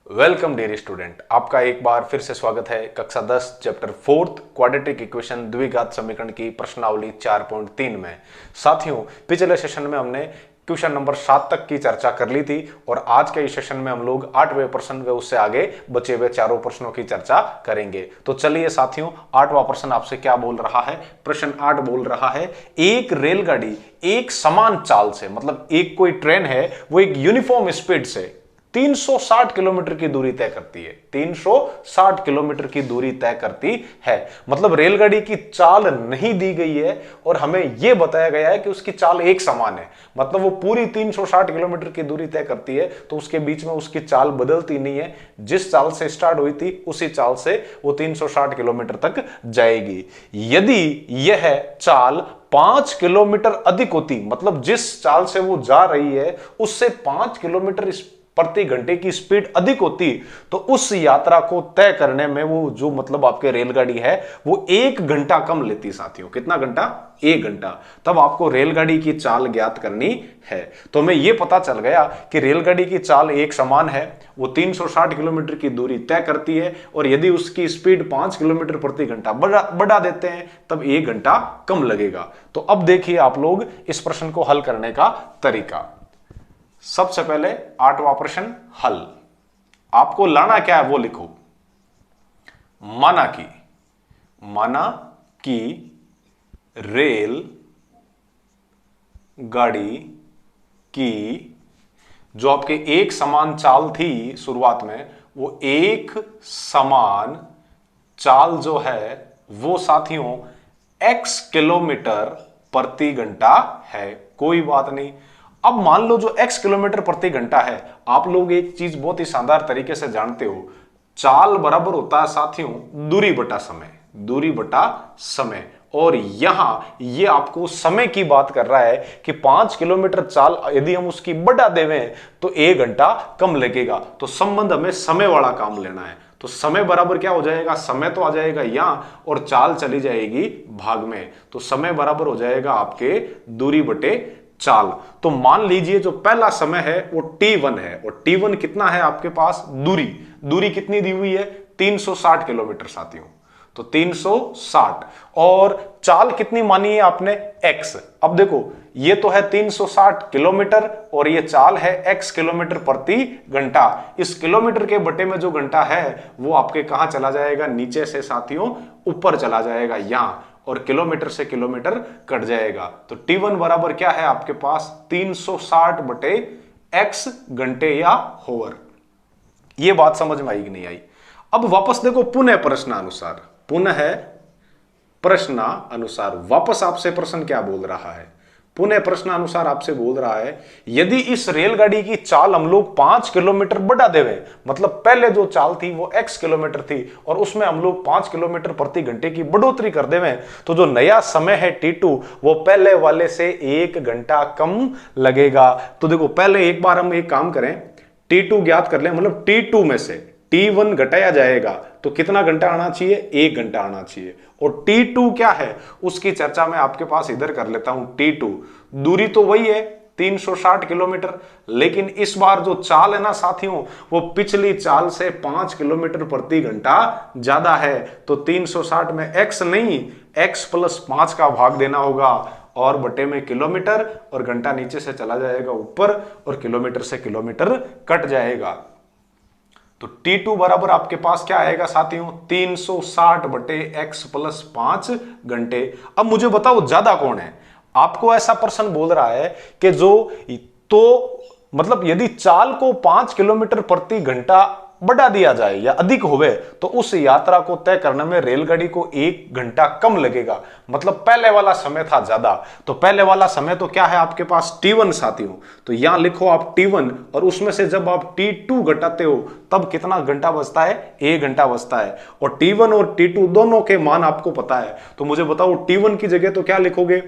Welcome dear student, आपका एक बार फिर से स्वागत है कक्षा 10 चैप्टर 4 क्वाड्रेटिक इक्वेशन द्विघात समीकरण की प्रश्नावली 4.3 में। साथियों, पिछले सेशन में हमने क्वेश्चन नंबर 7 तक की चर्चा कर ली थी और आज के इस सेशन में हम लोग 8वें प्रश्न व उससे आगे बचे हुए चारों प्रश्नों की चर्चा करेंगे। तो चलिए साथियों, 8वां प्रश्न आपसे क्या बोल रहा है। प्रश्न 8 बोल रहा है, एक रेलगाड़ी एक समान चाल से, मतलब एक कोई ट्रेन है वो एक यूनिफॉर्म स्पीड से 360 किलोमीटर की दूरी तय करती है। 360 किलोमीटर की दूरी तय करती है, मतलब रेलगाड़ी की चाल नहीं दी गई है और हमें यह बताया गया है कि उसकी चाल एक समान है, मतलब वो पूरी 360 किलोमीटर की दूरी तय करती है, तो उसके बीच में उसकी चाल बदलती नहीं है। जिस चाल से स्टार्ट हुई थी उसी चाल से वो 360 किलोमीटर तक जाएगी। यदि यह चाल 5 किलोमीटर अधिक होती, मतलब जिस चाल से वो जा रही है उससे 5 किलोमीटर प्रति घंटे की स्पीड अधिक होती, तो उस यात्रा को तय करने में वो जो मतलब आपके रेलगाड़ी है वो 1 घंटा कम लेती। साथियों, कितना घंटा? 1 घंटा। तब आपको रेलगाड़ी की चाल ज्ञात करनी है। तो हमें यह पता चल गया कि रेलगाड़ी की चाल एक समान है, वो 360 किलोमीटर की दूरी तय करती है और यदि उसकी स्पीड 5 किलोमीटर प्रति घंटा बढ़ा देते हैं तब 1 घंटा कम लगेगा। तो अब देखिए आप लोग इस प्रश्न को हल करने का तरीका। सबसे पहले 8वां प्रश्न हल। आपको लाना क्या है वो लिखो। माना कि रेल गाड़ी की जो आपके एक समान चाल थी शुरुआत में, वो एक समान चाल जो है वो साथियों x किलोमीटर प्रति घंटा है। कोई बात नहीं। अब मान लो जो x किलोमीटर प्रति घंटा है, आप लोग एक चीज बहुत ही शानदार तरीके से जानते हो, चाल बराबर होता है साथियों दूरी बटा समय। दूरी बटा समय, और यहां ये आपको समय की बात कर रहा है कि 5 किलोमीटर चाल यदि हम उसकी बढ़ा देवें तो 1 घंटा कम लगेगा। तो संबंध हमें समय वाला काम लेना है। तो समय बराबर क्या हो जाएगा? समय तो आ जाएगा यहां और चाल चली जाएगी भाग में, तो समय बराबर हो जाएगा आपके दूरी बटे चाल। तो मान लीजिए जो पहला समय है वो t1 है, और t1 कितना है आपके पास? दूरी कितनी दी हुई है? 360 किलोमीटर साथियों। तो 360 और चाल कितनी मानी है आपने? x। अब देखो ये तो है 360 किलोमीटर और ये चाल है x किलोमीटर प्रति घंटा। इस किलोमीटर के बटे में जो घंटा है वो आपके कहां चला जाएगा? नीचे से साथियों ऊपर चला जाएगा यहां, और किलोमीटर से किलोमीटर कट जाएगा। तो t1 बराबर क्या है आपके पास? 360 बटे x घंटे या होवर। ये बात समझ में आई कि नहीं आई? अब वापस देखो पुनः प्रश्नानुसार वापस आपसे प्रश्न क्या बोल रहा है? पुनः प्रश्नानुसार आपसे बोल रहा है, यदि इस रेलगाड़ी की चाल हम लोग 5 किलोमीटर बढ़ा देवें, मतलब पहले जो चाल थी वो x किलोमीटर थी और उसमें हम लोग 5 किलोमीटर प्रति घंटे की बढ़ोतरी कर देवें, तो जो नया समय है t2 वो पहले वाले से 1 घंटा कम लगेगा। तो देखो पहले एक बार हम एक काम करें, t2 ज्ञात कर लें, मतलब t2 में से t1 घटाया जाएगा तो कितना घंटा आना चाहिए? 1 घंटा आना चाहिए। और t2 क्या है उसकी चर्चा मैं आपके पास इधर कर लेता हूं। t2 दूरी तो वही है 360 किलोमीटर, लेकिन इस बार जो चाल है ना साथियों वो पिछली चाल से 5 किलोमीटर प्रति घंटा ज्यादा है। तो 360 में x नहीं, x + 5 का भाग देना होगा और बटे में किलोमीटर, और घंटा नीचे से चला जाएगा ऊपर और किलोमीटर से किलोमीटर कट जाएगा। तो t2 बराबर आपके पास क्या आएगा साथियों? 360 बटे x + 5 घंटे। अब मुझे बताओ ज्यादा कौन है? आपको ऐसा प्रश्न बोल रहा है कि जो तो मतलब यदि चाल को 5 किलोमीटर प्रति घंटा बढ़ा दिया जाए या अधिक होवे तो उस यात्रा को तय करने में रेलगाड़ी को 1 घंटा कम लगेगा। मतलब पहले वाला समय था ज्यादा, तो पहले वाला समय तो क्या है आपके पास? t1 साथियों। तो यहां लिखो आप t1 और उसमें से जब आप t2 घटाते हो तब कितना घंटा बचता है? 1 घंटा बचता है। और t1 और t2 दोनों के मान आपको पता है, तो मुझे बताओ t1 की जगह तो क्या लिखोगे?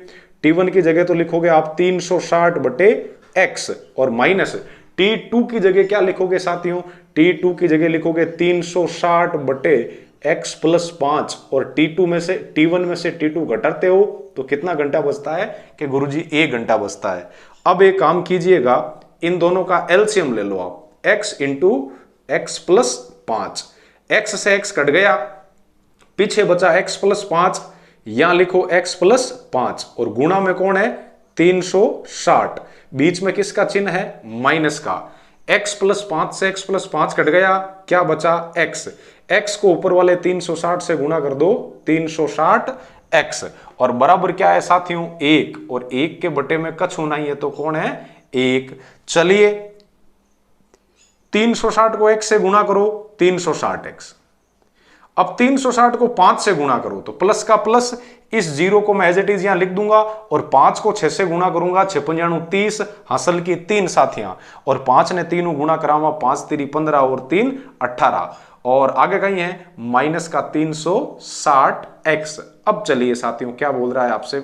t1 की जगह तो लिखोगे आप 360 बटे x और माइनस t2 की जगह क्या लिखोगे साथियों? t2 की जगह लिखोगे 360 बटे x + 5 और t1 में से t2 घटाते हो तो कितना घंटा बचता है कि गुरुजी 1 घंटा बचता है। अब एक काम कीजिएगा, इन दोनों का एलसीएम ले लो आप, x into x plus 5, x से x कट गया, पीछे बचा x प्लस 5, यहां लिखो x प्लस 5 और गुणा में कौन है 360, बीच में किसका चिन्ह है माइनस का, x प्लस 5 से x प्लस 5 कट गया, क्या बचा x, x को ऊपर वाले 360 से गुणा कर दो 360 x और बराबर क्या है साथियों 1, और 1 के बटे में कछ होना ही है तो कौन है 1। चलिए 360 को x से गुणा करो 360x, अब 360 को 5 से गुणा करो तो प्लस का प्लस, इस जीरो को मैं एज इट इज यहां लिख दूंगा और 5 को 6 से गुणा करूंगा 6 पंजाणु 30, हासिल की 3 साथियां और 5 ने 3 गुणा करावा 5 3 15 और 3 18 और आगे कहीं है माइनस का 360x। अब चलिए साथियों क्या बोल रहा है आपसे,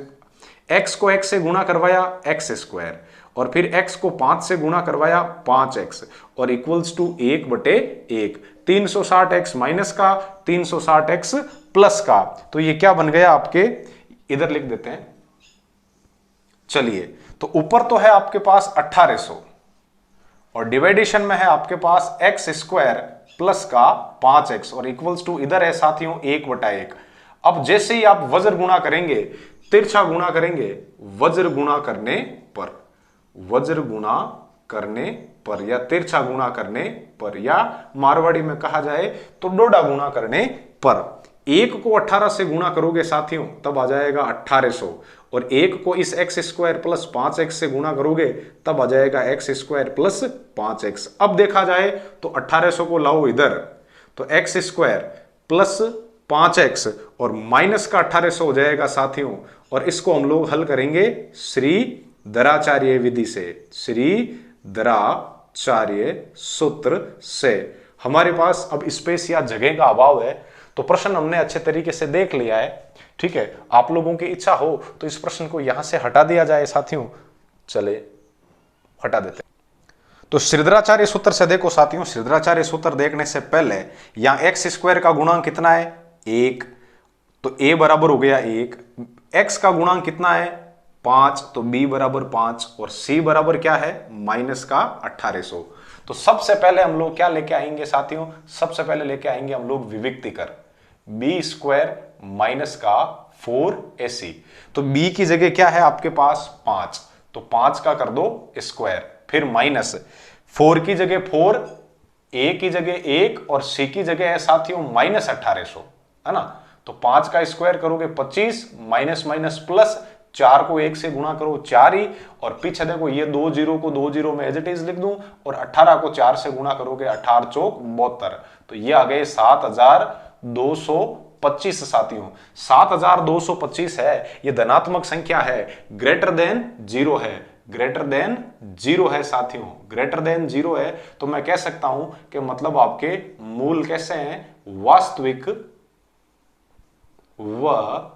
x को x से गुणा करवाया x स्क्वायर और फिर x को 5 से गुणा करवाया 5x और इक्वल्स टू 1/1, 360x माइनस का 360x प्लस का, तो ये क्या बन गया आपके, इधर लिख देते हैं। चलिए तो ऊपर तो है आपके पास 1800 और डिवाइडेशन में है आपके पास x स्क्वायर प्लस का 5x और इक्वल्स टू इधर है साथियों 1/1। अब जैसे ही आप वज्र गुणा करेंगे, तिरछा गुणा करेंगे, वज्र गुणा करने पर, वज्र गुणा करने पर या तिरछा गुणा करने पर या मारवाड़ी में कहा जाए तो डोडा गुणा करने पर, 1 को 18 से गुणा करोगे साथियों तब आ जाएगा 1800 और 1 को इस x स्क्वायर प्लस 5x से गुणा करोगे तब आ जाएगा x स्क्वायर प्लस 5x। अब देखा जाए तो 1800 को लाओ इधर तो x स्क्वायर प्लस 5x और माइनस का 1800 हो जाएगा साथियों और इसको हम लोग हल करेंगे श्री दराचार्य विधि से, श्री दराचार्य सूत्र से। हमारे पास अब स्पेस या जगह का अभाव है तो प्रश्न हमने अच्छे तरीके से देख लिया है, ठीक है। आप लोगों की इच्छा हो तो इस प्रश्न को यहां से हटा दिया जाए साथियों, चले हटा देते हैं। तो श्रीधराचार्य सूत्र से देखो साथियों, श्रीधराचार्य सूत्र देखने से पहले यहां x स्क्वायर का गुणांक कितना है 1, तो a बराबर हो गया 1, x का गुणांक कितना है 5, तो b बराबर 5 और c बराबर क्या है माइनस का 1800। तो सबसे पहले हम लोग क्या लेके आएंगे साथियों, सबसे पहले लेके आएंगे हम लोग विविक्ति कर, b स्क्वायर माइनस का 4ac, तो b की जगह क्या है आपके पास 5, तो 5 का कर दो स्क्वायर, फिर माइनस 4 की जगह 4, a की जगह 1 और c की जगह है साथियों माइनस 1800, है ना। तो 5 का स्क्वायर करोगे 25, माइनस माइनस प्लस, 4 को 1 से गुणा करो 4 ही और पीछे देखो ये 2 जीरो को 2 जीरो में एज इट इज लिख दूं और 18 को 4 से गुणा करोगे 18 चौक 72, तो ये आ गए 7225 साथियों। 7225 है, ये धनात्मक संख्या है, ग्रेटर देन 0 है, ग्रेटर देन 0 है साथियों, ग्रेटर देन 0 है, तो मैं कह सकता हूं कि मतलब आपके मूल कैसे हैं वास्तविक व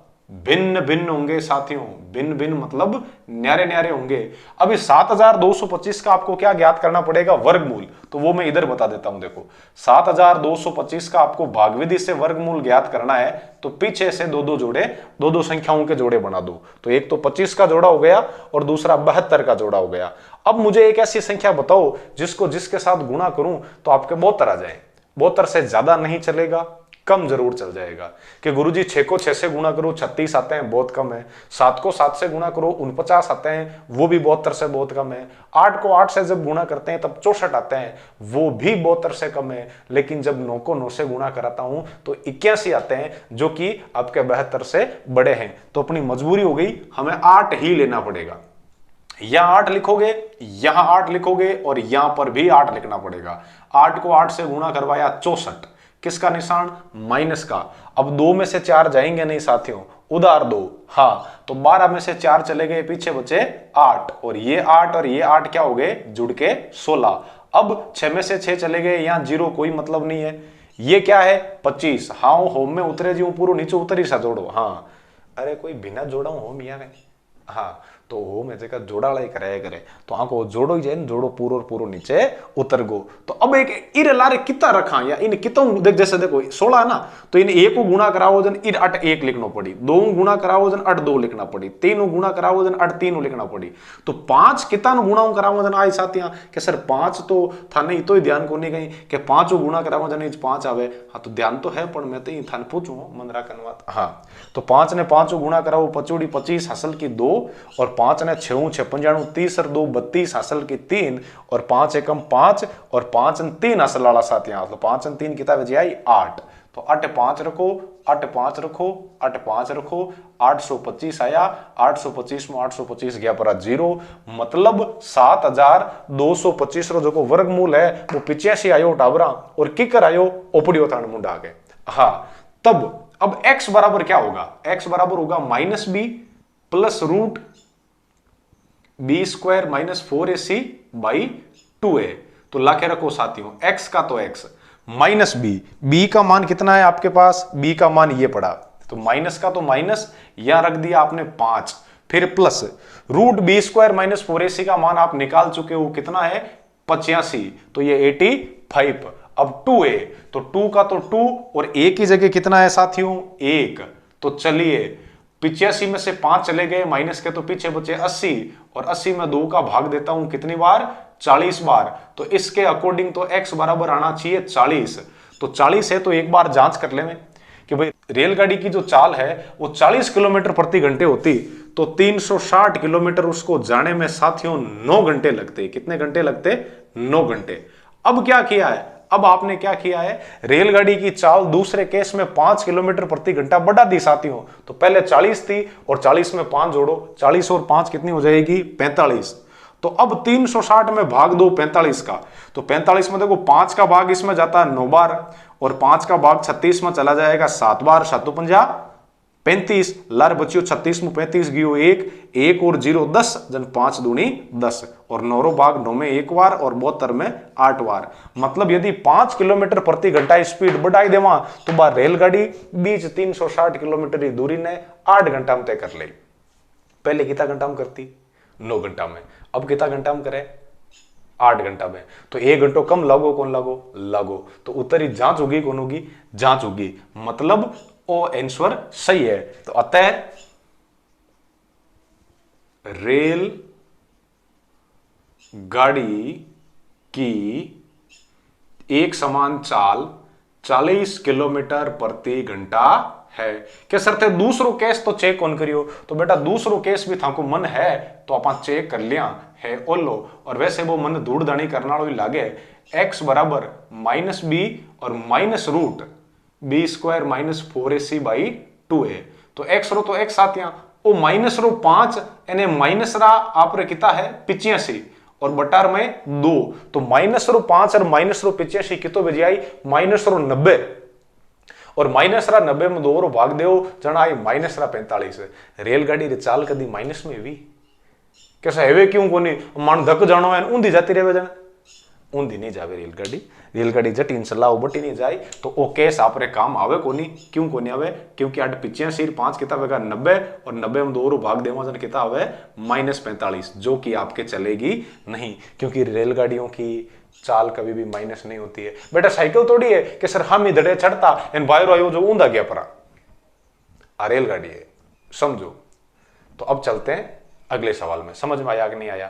भिन्न भिन्न होंगे साथियों, भिन्न भिन्न मतलब न्यारे न्यारे होंगे। अब इस 7225 का आपको क्या ज्ञात करना पड़ेगा वर्गमूल, तो वो मैं इधर बता देता हूं। देखो 7225 का आपको भागविधि से वर्गमूल ज्ञात करना है तो पीछे से दो दो जोड़े, दो दो संख्याओं के जोड़े बना दो, तो एक तो 25 का जोड़ा हो गया और दूसरा 72 का जोड़ा हो गया। अब मुझे एक ऐसी संख्या बताओ जिसको जिसके साथ गुणा करूं तो आपके 72 आ जाए, 72 से ज्यादा नहीं चलेगा, कम जरूर चल जाएगा कि गुरुजी 6 को 6 से गुणा करो 36 आते हैं, बहुत कम है। 7 को 7 से गुणा करो 49 आते हैं, वो भी 72 से बहुत कम है। 8 को 8 से जब गुणा करते हैं तब 64 आते हैं, वो भी 72 से कम है। लेकिन जब 9 को 9 से गुणा कराता हूं तो 81 आते हैं, जो कि आपके 72 से बड़े हैं। तो अपनी मजबूरी हो गई, हमें 8 ही लेना पड़ेगा। यहां 8 लिखोगे, यहां 8 लिखोगे और यहां पर भी 8 लिखना पड़ेगा। 8 को 8 से गुणा करवाया 64, किसका निशान माइनस का। अब 2 में से 4 जाएंगे नहीं साथियों, उधार 2, हाँ, तो 12 में से 4 चले गए, पीछे बचे 8 और ये 8 और ये 8 क्या हो गए जुड़ के 16। अब 6 में से 6 चले गए, यहां 0 कोई मतलब नहीं है। ये क्या है 25, हाँ होम में उतरे जी पूरा नीचे उतर ही सा जोड़ो, हाँ, अरे कोई बिना जोड़ा होम यहाँ हाँ, तो हो में जगह जोड़ा लाई करे तो आंको जोड़ो ही जाए ना, जोड़ो पूरो पूरो नीचे उतर गो। तो अब एक इर लारे कितना रखा या इन कितों देख, जैसे देखो 16 है ना, तो इन 1 को गुणा कराओ जन इर 8 1 लिखना पड़ी, 2 गुणा कराओ जन 8 2 लिखना पड़ी, 3 गुणा कराओ जन 8 3 लिखना पड़ी। तो 5 कितना गुणा कराओ जन आई साथियां के सर 5 तो था नहीं, तो ध्यान को नहीं गई कि 5 गुणा कराओ जन 5 आवे। हाँ तो ध्यान तो है, पर मैं तो थान पूछूं मन राखन बात। हाँ तो 5 ने 5 गुणा कराओ 5 25 हासिल की 2, और 5 ने 6 6 95 30 और 2 32 हासिल की 3, और 5 एकम 5 और 5 ने 3 हासिल वाला साथियां, तो 5 ने 3 किताब बची आई 8। तो 8 5 रखो, 8 5 रखो, 8 5 रखो, 825 आया। 825 में 825 गया पर 0, मतलब 7225 रो जो वर्गमूल है वो 85 आयो टाबरा, और किकर आयो ओपड़ियो थान मुंडा आगे। हाँ तब अब x बराबर क्या होगा, x बराबर होगा -b plus root B square minus 4ac by 2a। तो लाके रखो साथियों x का तो x माइनस b का मान कितना है आपके पास, b का मान ये पड़ा, तो माइनस का तो माइनस यहां रख दिया आपने 5, फिर plus root B square minus 4ac का मान आप निकाल चुके हो कितना है 85, तो ये 85। अब 2a, तो 2 का तो 2 और a की जगह कितना है साथियों 1। तो चलिए 85 में से 5 चले गए, माइनस के तो पीछे बचे 80, और 80 में 2 का भाग देता हूं कितनी बार 40 बार। तो इसके अकॉर्डिंग तो x बराबर आना चाहिए 40। तो 40 है तो एक बार जांच कर ले में कि भाई रेलगाड़ी की जो चाल है वो 40 किलोमीटर प्रति घंटे होती, तो 360 किलोमीटर उसको जाने में साथियों 9 घंटे लगते। कितने घंटे लगते 9 घंटे। अब क्या किया है, अब आपने क्या किया है, रेलगाड़ी की चाल दूसरे केस में 5 किलोमीटर प्रति घंटा बढ़ा दी साथियों। तो पहले 40 थी और 40 में 5 जोड़ो, 40 और 5 कितनी हो जाएगी 45। तो अब 360 में भाग दो 45 का, तो 45 में देखो 5 का भाग इसमें जाता है 9 बार, और 5 का भाग 36 में चला जाएगा 7 बार, 7 50 35, लार बचियो 36 में 35 गियो 1 और 0 10 जन 5 दूनी 10, और 9 भाग 9 में 1 बार और 72 में 8 बार। मतलब यदि 5 किलोमीटर प्रति घंटा स्पीड बढ़ाई देवा तो बार रेलगाड़ी बीच 360 किलोमीटर की दूरी ने 8 घंटा में तय कर ले। पहले कितना घंटा में करती 9 घंटा में, अब कितना घंटा में करे 8 घंटा में। तो 1 घंटों कम लागो कौन लागो लागो, तो उत्तरी जांच होगी कौन होगी जांच होगी, मतलब ओ आंसर सही है। तो अतः रेल गाड़ी की एक समान चाल 40 किलोमीटर प्रति घंटा है। क्या सर थे दूसरो केस तो चेक कौन करियो, तो बेटा दूसरो केस भी थाको मन है तो आप चेक कर लिया है ओलो, और वैसे वो मन धूड़ धानी करना ही लागे। x बराबर -b और minus root B square minus 4ac by 2a। तो x रो तो x आतियां ओ माइनस रो 5 यानी माइनस रा आप रे कितना है 85 और बटार में 2, तो माइनस रो 5 और माइनस रो 85 कितो बजी आई माइनस रो 90, और माइनस रा 90 में 2 रो भाग देओ जना आई माइनस रा 45। रेलगाड़ी रे चाल कदी माइनस में हुई कैसा हेवे क्यों कोनी, मान धक जानो है ऊंधी जाती रहे जन, ऊंधी नहीं जावे रेलगाड़ी, रेलगाड़ी जटिन सलाह बटी नहीं जाए। तो ओ केस आप रे काम आवे कोनी, क्यों कोनी आवे, क्योंकि आठ 85 5 किताब होगा 90 और 90 में 2 रो भाग देवा जन कितना आवे -45, जो कि आपके चलेगी नहीं, क्योंकि रेलगाड़ियों की चाल कभी भी माइनस नहीं होती है। बेटा साइकिल थोड़ी है कि सर हम इधर चढ़ता एन बाहर आयो जो ऊंधा गया परा, आ रेलगाड़ी है, समझो। तो अब चलते हैं अगले सवाल में, समझ में आया कि नहीं आया।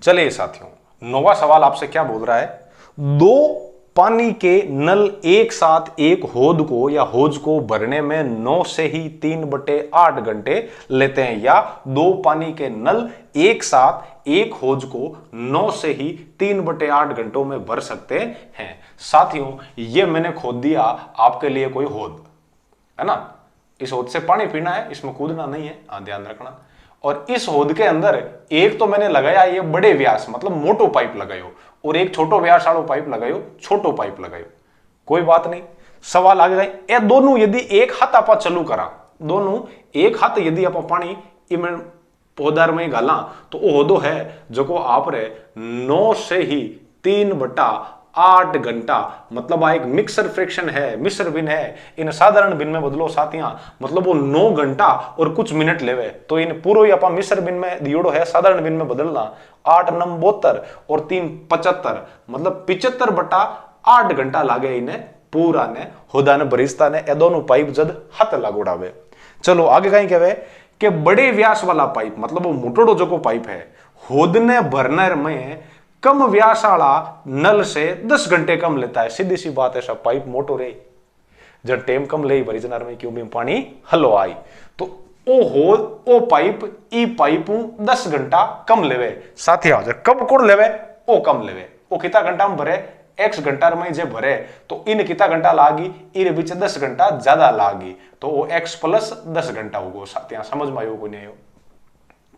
चलिए साथियों, नौवां सवाल आपसे क्या बोल रहा है, 2 पानी के नल एक साथ एक हौद को या हौज को भरने में 9 से ही 3/8 घंटे लेते हैं, या 2 पानी के नल एक साथ एक हौज को 9 से ही 3/8 घंटों में भर सकते हैं। साथियों ये मैंने खोद दिया आपके लिए कोई हौद है ना, इस हौद से पानी पीना है, इसमें कूदना नहीं है, ध्यान रखना। और इस हौद के अंदर एक तो मैंने लगाया ये बड़े व्यास मतलब मोटो पाइप लगायो, और एक छोटो व्यास वालों पाइप लगायो, छोटो पाइप लगायो, कोई बात नहीं। सवाल आ गया ये दोनों यदि एक हाथ आप चालू करा, दोनों एक हाथ यदि आप पानी इमें पौधार में गाला, तो वो हौदो है जो को आप रे 9 से ही 3/8 8 घंटा, मतलब आ एक मिक्सर फ्रैक्शन है, मिश्र भिन्न है, इन साधारण भिन्न में बदलो साथियां, मतलब वो 9 घंटा और कुछ मिनट लेवे, तो इन पूरो ही अपा मिश्र भिन्न में दियोड़ो है साधारण भिन्न में बदलना, 8 9 72 और 3 75, मतलब 75/8 घंटा लागे इन्हें पूरा ने होदा ने बरिस्ता ने ए दोनों पाइप जद हाथ लागोड़ावे। चलो आगे कहीं कहवे कि बड़े व्यास वाला पाइप, मतलब वो मोटोड़ो जो को पाइप है, होद ने भरने में कम व्यास वाला नल से 10 घंटे कम लेता है। सीधी सी बात है, सब पाइप मोटो रही, जब टेम कम ले भरीजनार में क्यों भी पानी हलो आई, तो ओ पाइप ई पाइप 10 घंटा कम लेवे साथिया, कब कोड़ लेवे ओ कम लेवे, ओ कितना घंटा में भरे x घंटा में जे भरे, तो इन कितना घंटा लागी, इन बीच 10 घंटा ज्यादा लागी, तो वो x प्लस 10 घंटा होगा साथिया। समझ में आयो कोई नहीं आयो?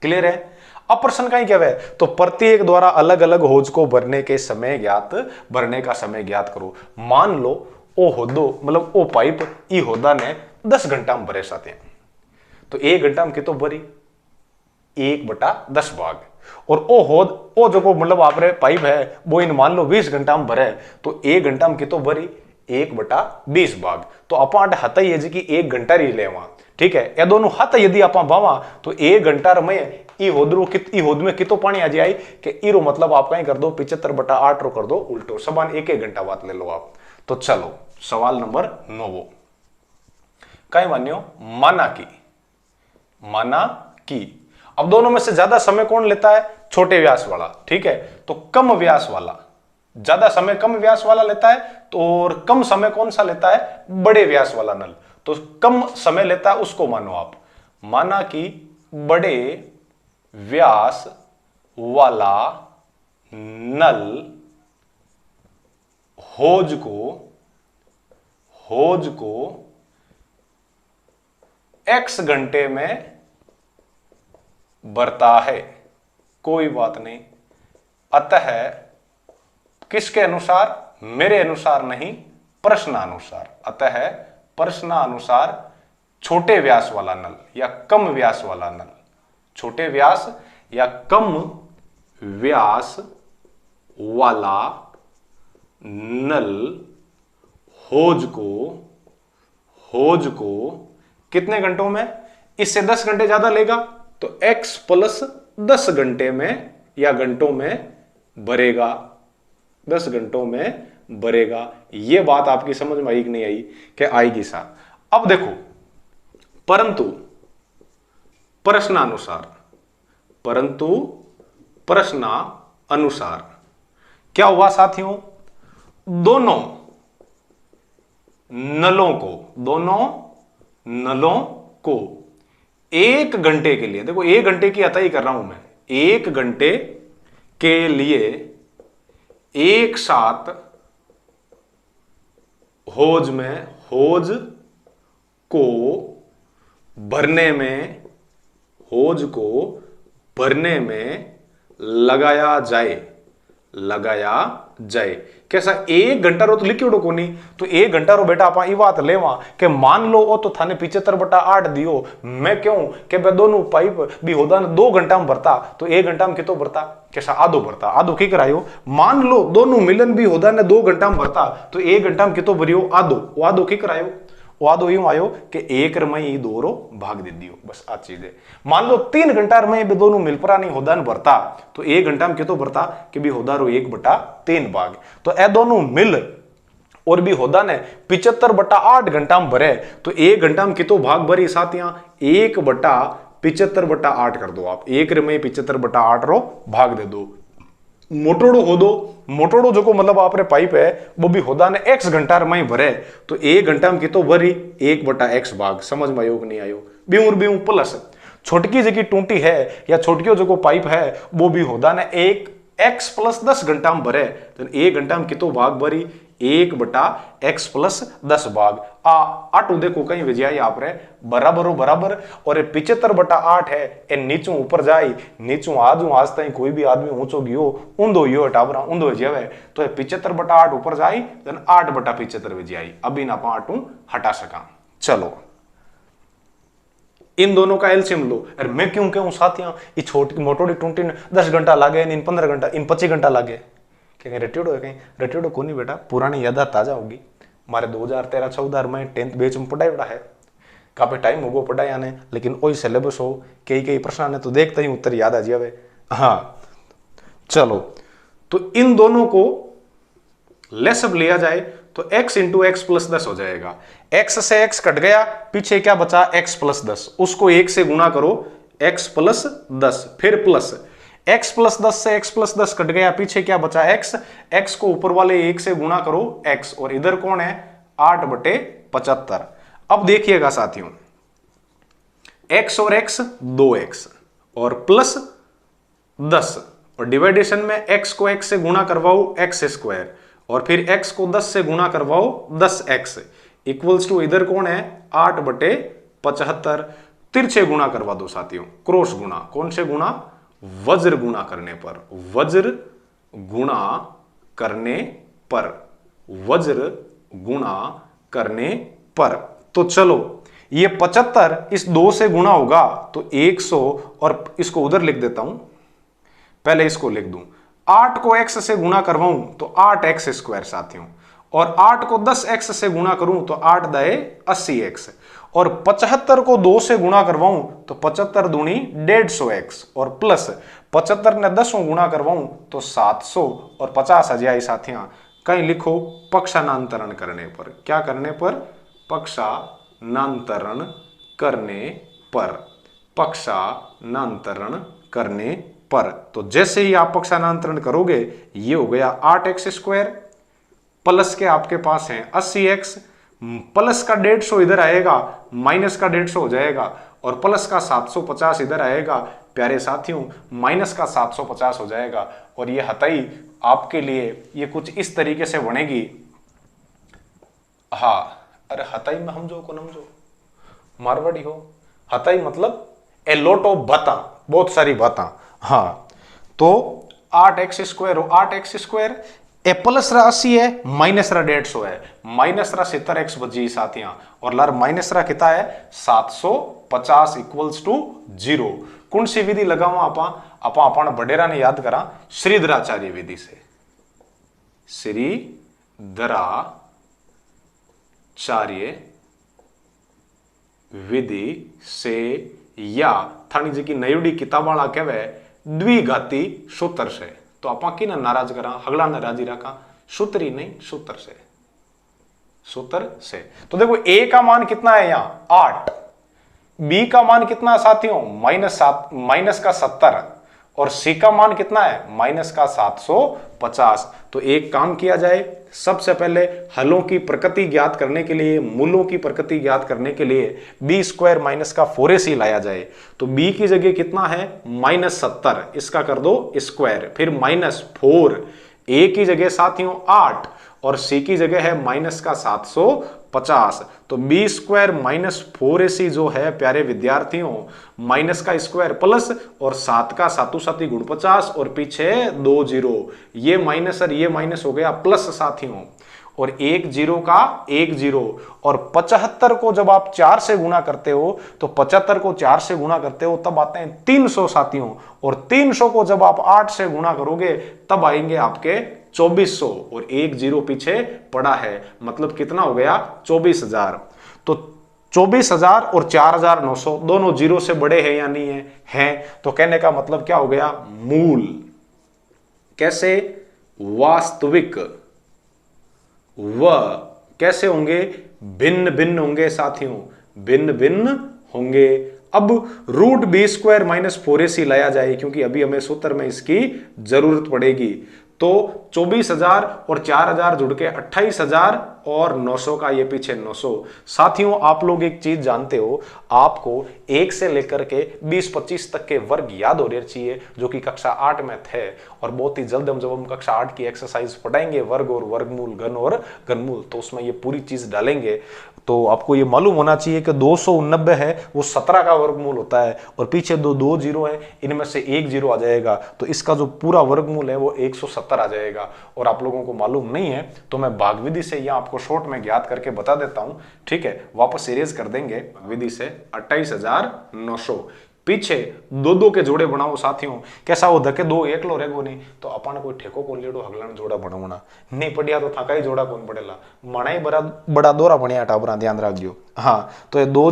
क्लियर है? अब प्रश्न कहीं क्या है, तो प्रत्येक द्वारा अलग अलग होज को भरने के समय ज्ञात, भरने का समय ज्ञात करो। मान लो ओ होदो, मतलब ओ पाइप ई होदा ने 10 घंटा में भरे साथे, तो 1 घंटा में कितो भरी 1/10 भाग, और ओ होद ओ जो को मतलब आपरे पाइप है वो इन मान लो 20 घंटा में भरे, तो 1 घंटा में कितो भरी 1/20 भाग, तो अपा हता ये जी की 1 घंटा री लेवा, ठीक है। ये दोनों हाथ यदि आप बावा तो 1 घंटा में ई होदरू ई होद में कितो पानी आ जाए कि ईरो, मतलब आप कहीं कर दो 75/8 रो कर दो उल्टो, सबान 1 घंटा बात ले लो आप। तो चलो सवाल नंबर 9 कहीं मान्यो माना की। अब दोनों में से ज्यादा समय कौन लेता है? छोटे व्यास वाला, ठीक है। तो कम व्यास वाला ज्यादा समय कम व्यास वाला लेता है, तो और कम समय कौन सा लेता है? बड़े व्यास वाला नल। तो कम समय लेता है उसको मानो आप, माना कि बड़े व्यास वाला नल होज को x घंटे में भरता है, कोई बात नहीं। अतः किसके अनुसार? मेरे अनुसार नहीं, प्रश्नानुसार। अतः प्रश्नानुसार छोटे व्यास वाला नल या कम व्यास वाला नल, छोटे व्यास या कम व्यास वाला नल होज को कितने घंटों में? इससे 10 घंटे ज्यादा लेगा, तो x प्लस 10 घंटे में या घंटों में भरेगा, 10 घंटों में भरेगा। यह बात आपकी समझ में आई कि नहीं आई? कि आएगी सा। अब देखो, परंतु प्रश्नानुसार क्या हुआ साथियों? दोनों नलों को 1 घंटे के लिए, देखो 1 घंटे की अतई कर रहा हूं मैं, 1 घंटे के लिए एक साथ होज को भरने में लगाया जाए। कैसा? 1 घंटा रो तो लिखियोड़ो को नहीं, तो 1 घंटा रो बेटा आप बात लेवा कि मान लो ओ तो थाने 75/8 दियो, मैं क्यों कि बे दोनों पाइप भी होदा ने 2 घंटा में भरता, तो 1 घंटा में कितो भरता? कैसा? आधो भरता। आधो की करायो? मान लो दोनों मिलन भी होदा ने 2 घंटा में भरता, तो 1 घंटा में कितो भरियो? आधो। वो आधो की करायो? वो आधो यूं आयो कि 1 रमई 2 रो भाग दे दियो, बस आ चीज है। मान लो 3 घंटा रमई भी दोनों मिलपरा नहीं होदा ने भरता, तो 1 घंटा में कितो भरता कि भी होदा रो 1/3 भाग, तो ए दोनों मिल और भी होदा ने 75/8 घंटा में भरे, तो 1 घंटा में कितो भाग भरी साथियां? 1/75/8 कर दो आप, 1 रमई 75/8 रो भाग दे दो। मोटोड़ो जो को मतलब आपरे पाइप है वो भी होदा ने x घंटा में भरे, तो 1 घंटा में कितो भरी? 1/x भाग। समझ में आयो कि नहीं आयो? बीऊ प्लस छोटकी जो की टूटी है या छोटकी जो को पाइप है वो भी होदा ने 1x प्लस 10 घंटा में भरे, तो 1 घंटा में कितो भाग भरी? 1/x प्लस 10 भाग। आटू देखो कहीं विजय आप रे बराबर, और 75/8 है, ए नीचों ऊपर जाई, नीचों आजू आज तक कोई भी आदमी ऊंचो गियो ऊंधो यो टाबरा ऊंधो जावे, तो 75/8 ऊपर जाई, देन 8/75 विजय। अभी ना पाटू हटा सका। चलो इन दोनों का एलसीएम लो। अरे मैं क्यों कहूं साथियां, ये छोटी मोटोड़ी टूटी 10 घंटा लागे, इन 15 घंटा, इन 25 घंटा लागे, कहेंगे रेटियोडो है, कहीं रेटियोडो को नहीं बेटा, पुरानी याद ताजा होगी, हमारे 2013-14 में 10th बैच में पढ़ाई बड़ा है, काफी टाइम हो गो पढ़ाई आने, लेकिन वही सिलेबस हो, कई प्रश्न आने तो देखते ही उत्तर याद आ जावे। हाँ चलो, तो इन दोनों को लेसअप लिया जाए तो x इंटू एक्स प्लस 10 हो जाएगा। x से x कट गया, पीछे क्या बचा x प्लस 10, उसको 1 से गुणा करो, x प्लस 10, फिर प्लस x प्लस 10 से x प्लस 10 कट गया, पीछे क्या बचा x, x को ऊपर वाले 1 से गुणा करो x, और इधर कौन है 8/75। अब देखिएगा साथियों, x और x 2x और प्लस 10, और डिवाइडेशन में x को x से गुणा करवाओ x स्क्वायर, और फिर x को 10 से गुणा करवाओ 10x इक्वल्स टू इधर कौन है 8/75। तिरछे गुणा करवा दो साथियों, क्रॉस गुणा, कौन से गुणा, वज्र गुणा करने पर, वज्र गुणा करने पर, वज्र गुणा करने पर। तो चलो ये 75 इस 2 से गुणा होगा तो 100, और इसको उधर लिख देता हूं, पहले इसको लिख दूं, 8 को x से गुणा करवाऊं तो 8x स्क्वायर साथियों, और 8 को 10x से गुणा करूं तो 8 दाए 80x, और 75 को 2 से गुणा करवाऊं तो 75 दूनी 150x, और प्लस 75 ने 10 गुणा करवाऊं तो 700, और 50 आ जाए साथियां, कहीं लिखो पक्षानांतरण करने पर, क्या करने पर, पक्षानांतरण करने पर, पक्षानांतरण करने पर। तो जैसे ही आप पक्षानांतरण करोगे, ये हो गया 8x स्क्वायर, प्लस के आपके पास है 80x, प्लस का 150 इधर आएगा, माइनस का 150 हो जाएगा, और प्लस का 750 इधर आएगा प्यारे साथियों, माइनस का 750 हो जाएगा, और ये हथाई आपके लिए ये कुछ इस तरीके से बनेगी। हाँ, अरे हथाई में हम जो को नमजो, मारवाड़ी हो, हथाई मतलब ए लॉट ऑफ बाता, बहुत सारी बाता। हाँ, तो 8x स्क्वायर हो, 8x स्क्वायर, ए प्लस रा 80 है, माइनस रा 150 है, माइनस रा 70x बची साथियां, और लार माइनस रा कितना है 750 इक्वल्स टू 0। कौन सी विधि लगावा आपा अपन बडेरा ने याद करा, श्रीधराचार्य विधि से, श्रीधराचार्य विधि से, या थानी जी की नयुडी किताब वाला कहवे द्विघाती सूत्र से। तो आपा की ना नाराज करा, हगला ने राजी रखा, सूत्र ही नहीं सूत्र से, सूत्र से। तो देखो a का मान कितना है यहां 8, b का मान कितना साथियों माइनस का 70, और c का मान कितना है माइनस का 750। तो एक काम किया जाए, सबसे पहले हलों की प्रकृति ज्ञात करने के लिए, मूलों की प्रकृति ज्ञात करने के लिए b स्क्वायर माइनस का 4ac लाया जाए। तो b की जगह कितना है -70, इसका कर दो स्क्वायर, फिर -4, a की जगह साथियों 8, और c की जगह है माइनस का 750। तो b स्क्वायर -4ac जो है प्यारे विद्यार्थियों, माइनस का स्क्वायर प्लस, और 7 का 7 गुण 50, और पीछे 2 0, ये माइनस और ये माइनस हो गया प्लस साथियों, और 1 0 का 1 0, और 75 को जब आप 4 से गुणा करते हो, तो 75 को 4 से गुणा करते हो तब आते हैं 300 साथियों, और 300 को जब आप 8 से गुणा करोगे तब आएंगे आपके 2400, और 1 0 पीछे पड़ा है, मतलब कितना हो गया 24,000। तो 24,000 और 4,900 दोनों जीरो से बड़े हैं या नहीं है, हैं। तो कहने का मतलब क्या हो गया, मूल कैसे वास्तविक व कैसे होंगे, भिन्न भिन्न होंगे साथियों, भिन्न भिन्न होंगे। अब रूट b स्क्वायर -4ac लाया जाए, क्योंकि अभी हमें सूत्र में इसकी जरूरत पड़ेगी। तो 24,000 और 4,000 जुड़ के 28,000, और 900 का ये पीछे 900। साथियों आप लोग एक चीज जानते हो, आपको 1 से लेकर के 20-25 तक के वर्ग याद हो रहे चाहिए, जो कि कक्षा 8 में थे, और बहुत ही जल्द जब हम कक्षा 8 की एक्सरसाइज पढ़ाएंगे, वर्ग और वर्गमूल, घन और घनमूल, तो उसमें ये पूरी चीज डालेंगे। तो आपको ये मालूम होना चाहिए कि 289 है वो 17 का वर्गमूल होता है, और पीछे 2 जीरो है, इनमें से 1 जीरो आ जाएगा, तो इसका जो पूरा वर्गमूल है वो 170 आ जाएगा। और आप लोगों को मालूम नहीं है तो मैं भाग विधि से यह आपको शॉर्ट में ज्ञात करके बता देता हूं, ठीक है। वापस इरेज कर देंगे विधि से 28,900, पीछे दो दो के जोड़े बनाओ साथियों, कैसा हो धके दो एकलो रेगो नहीं तो अपन कोई ठेको को लेडो हगलान जोड़ा बनावना नहीं पड़िया तो थाका ही जोड़ा कौन पड़ेला मना ही बड़ा दोरा बनिया टाबरा ध्यान रखियो। हाँ तो ये दो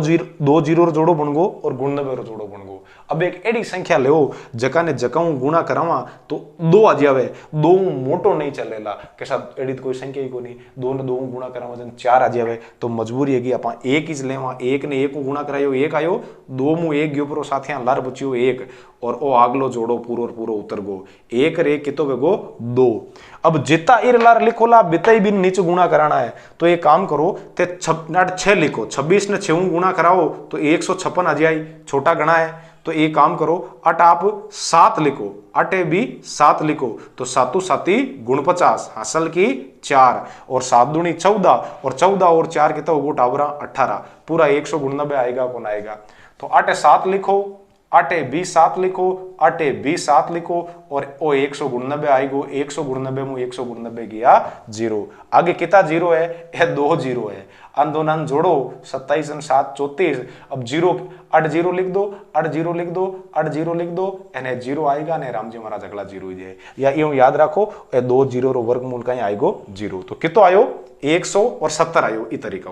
जीरो जोड़ो बन गो और गुणनबे रो जोड़ो बन गो। अब एक एडी संख्या ले जका ने जकाऊ गुणा करावा तो दो आ जावे, दो मोटो नहीं चलेला कैसा एडी कोई संख्या ही को नहीं, दो ने दो गुणा करावा जन चार आ जावे तो मजबूरी है कि अपन एक ही लेवा, एक ने एक गुणा करायो एक आयो, दो मु एक गयो परो साथिया लार बचियो एक और ओ आगलो जोड़ो पूरो पूरो उतर गो एक रे कितो वेगो दो। अब जितना इर लार लिखोला बिताई बिन नीचे गुणा कराना है तो एक काम करो ते 6 लिखो, 26 ने 6 गुणा कराओ तो 156 आ जाए, छोटा गणा है तो एक काम करो अट आप 7 लिखो, अटे भी 7 लिखो तो 7 साती गुण 50 हासिल की 4 और 7 दूनी 14 और 14 और 4 कितना होगा टावरा 18 पूरा 199 आएगा कौन आएगा। तो अटे 7 लिखो, अटे भी 7 लिखो, अटे भी 7 लिखो और ओ 199 आएगो, 199 में 199 गया 0, आगे कितना 0 है यह 2 0 है, अंदोनन जोड़ो 27 और 7 34, अब 0 8 0 लिख दो, 8 0 लिख दो, 8 0 लिख दो एने 0 आएगा ने राम जी महाराज अगला 0 ही जाए, या यूं याद रखो ए 2 0 रो वर्गमूल का आएगो 0 तो कितो आयो 170 आयो ई तरीका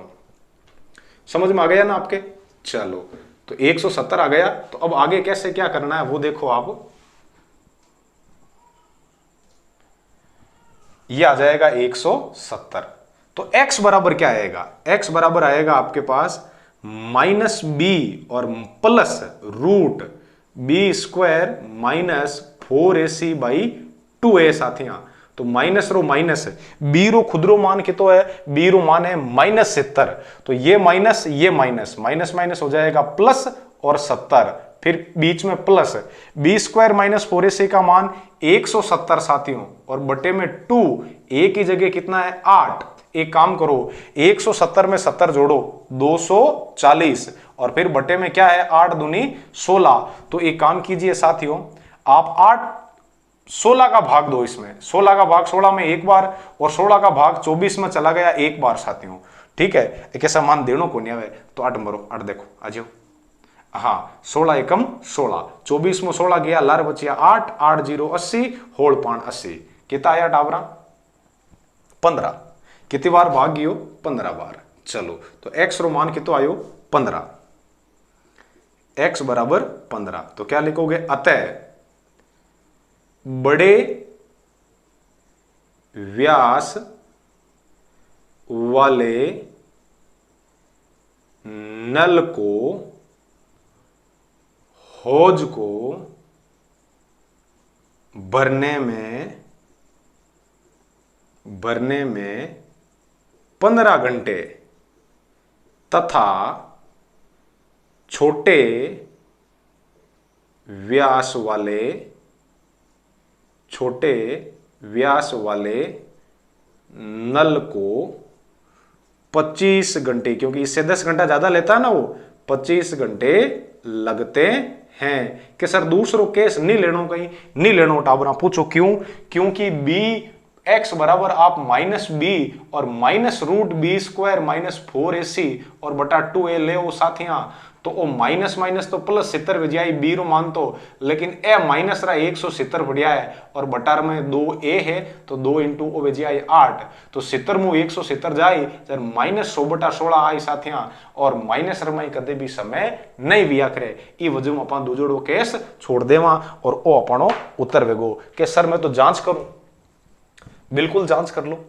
समझ में आ गया ना आपके। चलो तो 170 आ गया, तो अब आगे कैसे क्या करना है वो देखो आप, ये आ जाएगा 170 तो x बराबर क्या आएगा, x बराबर आएगा आपके पास -b और plus root B square -4ac/2a साथियां। तो माइनस रो माइनस बी रो खुदरो मान कितो है, बी रो मान है -70 तो ये माइनस माइनस माइनस हो जाएगा प्लस और 70 फिर बीच में प्लस बी स्क्वायर -4ac का मान 170 साथियों और बटे में 2 a की जगह कितना है 8, एक काम करो 170 में 70 जोड़ो 240 और फिर बटे में क्या है 8 दूनी 16, तो एक काम कीजिए साथियों आप 16 का भाग दो, इसमें 16 का भाग 16 में एक बार और 16 का भाग 24 में चला गया एक बार साथियों, ठीक है एक ऐसा मान देनो को नहीं है तो 8 मरो 8 देखो आ जाओ, हाँ 16 एकम 16, 24 में 16 गया लार बचिया 8 8 0 80 होल पान 80 कितना आया टावरा 15, कितनी बार भाग गयो 15 बार। चलो तो x रो मान कितो आयो 15, x बराबर 15 तो क्या लिखोगे अतः बड़े व्यास वाले नल को हौज को भरने में 15 घंटे तथा छोटे व्यास वाले नल को 25 घंटे, क्योंकि इससे 10 घंटा ज्यादा लेता है ना वो 25 घंटे लगते हैं कि सर दूसरों केस नहीं लेनो, कहीं नहीं लेनो टाबरा पूछो क्यों, क्योंकि बी x बराबर आप -b और -√b स्क्वायर -4ac और बटा 2a ले वो साथियां तो वो माइनस माइनस तो प्लस 70 बजाई बी रो मान तो, लेकिन ए माइनस रहा 170 बढ़िया है और बटार में 2a है तो 2 इंटू ओ बजाई 8 तो 70 मु 170 जाए जर -100/16 आई साथियां और माइनस रमाई कदे भी समय नहीं बिया करे, ई वजह में अपन दूजोड़ो केस छोड़ देवा और ओ अपनो उत्तर वेगो के सर मैं तो जांच करूं, बिल्कुल जांच कर लो।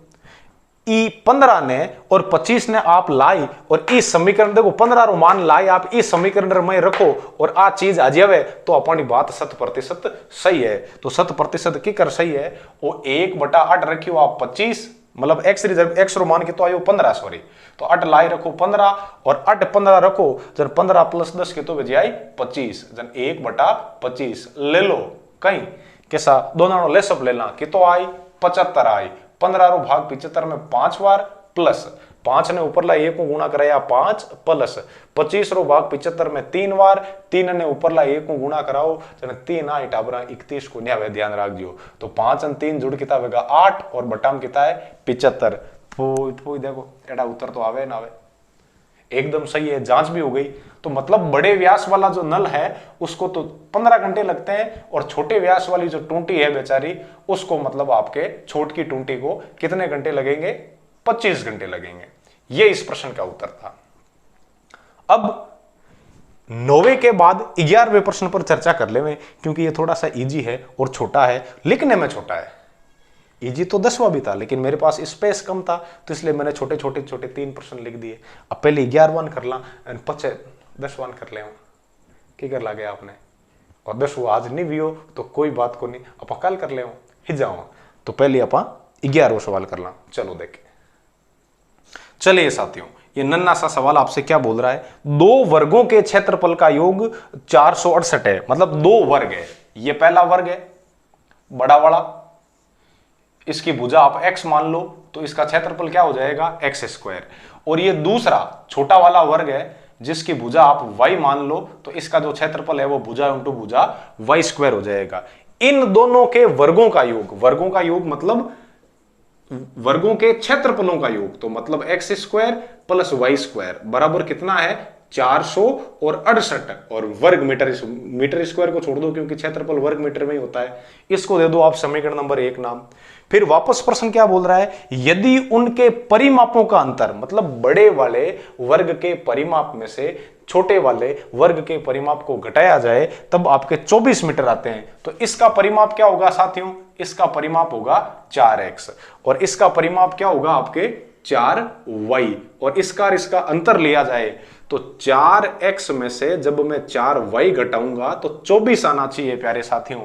ई 15 ने और 25 ने आप लाई और इस समीकरण देखो 15 रो मान लाई आप इस समीकरण में रखो और आ चीज आ जावे तो अपनी बात 100% सही है। तो 100% की कर सही है वो 1/8 रखियो आप 25 मतलब x रो मान के तो आयो 15 सॉरी तो 8 लाई रखो 15 और 8 15 रखो जन 15 + 10 के तो बजे आई 25 जन 1/25 ले लो कहीं कैसा दोनों ले सब लेना कि तो आई 75 आई 15 रो भाग 75 में 5 बार प्लस 5 ने ऊपर ला 1 को गुणा कराया 5 प्लस 25 रो भाग 75 में 3 बार 3 ने ऊपर ला 1 को गुणा कराओ जने 3 आ टाबरा 31 को न्यावे ध्यान रख दियो तो 5 और 3 जुड़ कितना आवेगा 8 और बटाम कितना है 75 देखो एड़ा उत्तर तो आवे ना आवे एकदम सही है, जांच भी हो गई। तो मतलब बड़े व्यास वाला जो नल है उसको तो 15 घंटे लगते हैं, और छोटे व्यास वाली जो टूंटी है बेचारी, उसको मतलब आपके छोट की टूंटी को कितने घंटे लगेंगे? 25 घंटे लगेंगे। ये इस प्रश्न का उत्तर था। अब 9वें के बाद 11वें प्रश्न पर चर्चा कर लेंगे, क्योंकि ये थोड़ा सा इजी है और छोटा है, लिखने में छोटा है। इजी तो 10वां भी था, लेकिन मेरे पास स्पेस कम था, तो इसलिए मैंने छोटे छोटे छोटे 3 प्रश्न लिख दिए। अब पहले 11वां कर ला, पचे 10वां कर ले की कर लागे आपने, और 10वां आज नहीं भी हो तो कोई बात को नहीं, आप कल कर ले ही जाओ। तो पहले आप 11वां सवाल कर ला। चलो देखें। चलिए साथियों, ये नन्ना सा सवाल आपसे क्या बोल रहा है? 2 वर्गों के क्षेत्रफल का योग 468 है, मतलब 2 वर्ग है। ये पहला वर्ग है बड़ा वाला, इसकी भुजा आप x मान लो, तो इसका क्षेत्रफल क्या हो जाएगा? x²। और ये दूसरा छोटा वाला वर्ग है जिसकी भुजा आप y मान लो, तो इसका जो क्षेत्रफल है वो भुजा इंटू भुजा y² हो जाएगा। इन दोनों के वर्गों का योग, वर्गों का योग मतलब वर्गों के क्षेत्रफलों का योग, तो मतलब x² प्लस y² बराबर कितना है? 468। और वर्ग मीटर, मीटर स्क्वायर को छोड़ दो क्योंकि क्षेत्रफल वर्ग मीटर में ही होता है, इसको दे दो आप समीकरण नंबर 1 नाम। फिर वापस प्रश्न क्या बोल रहा है? यदि उनके परिमापों का अंतर, मतलब बड़े वाले वर्ग के परिमाप में से छोटे वाले वर्ग के परिमाप को घटाया जाए तब आपके 24 मीटर आते हैं। तो इसका परिमाप क्या होगा साथियों? इसका परिमाप होगा 4x, और इसका परिमाप क्या होगा आपके? 4y। और इसका अंतर लिया जाए तो 4x में से जब मैं 4y घटाऊंगा तो 24 आना चाहिए प्यारे साथियों।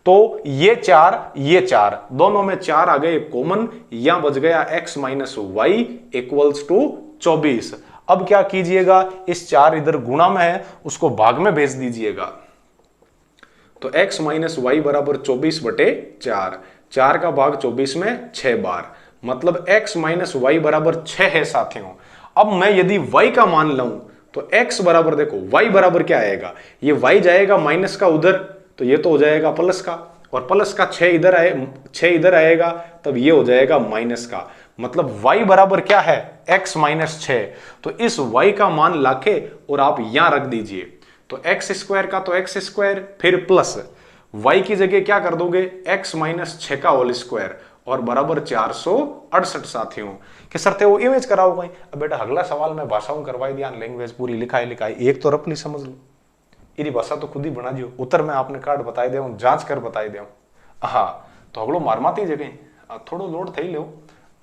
तो ये 4 दोनों में 4 आ गए कॉमन, यहां बच गया x minus y equals to 24। अब क्या कीजिएगा? इस 4 इधर गुणा में है, उसको भाग में भेज दीजिएगा। तो x माइनस वाई बराबर 24/4, 4 का भाग 24 में 6 बार, मतलब x माइनस वाई बराबर 6 है साथियों। अब मैं यदि y का मान लूं तो x बराबर, देखो y बराबर क्या आएगा? ये y जाएगा माइनस का उधर, तो ये तो हो जाएगा प्लस का, और प्लस का 6 इधर आएगा, तब ये हो जाएगा माइनस का। मतलब y बराबर क्या है? x minus 6। तो इस y का मान लाके और आप यहां रख दीजिए, तो x² का तो x², फिर प्लस y की जगह क्या कर दोगे? x माइनस 6 का होल स्क्वायर, और बराबर 468 साथियों। कि सर थे वो इमेज कराओ कहीं? अब बेटा अगला सवाल मैं भाषाओं करवाई दिया, लैंग्वेज पूरी लिखाई, एक तो रफली समझ लो, इरी भाषा तो खुद ही बना दियो, उत्तर में आपने कार्ड बताई दे, जांच कर बताई दे। हाँ, तो अगलो मारमाती जगह थोड़ो लोड थी लो।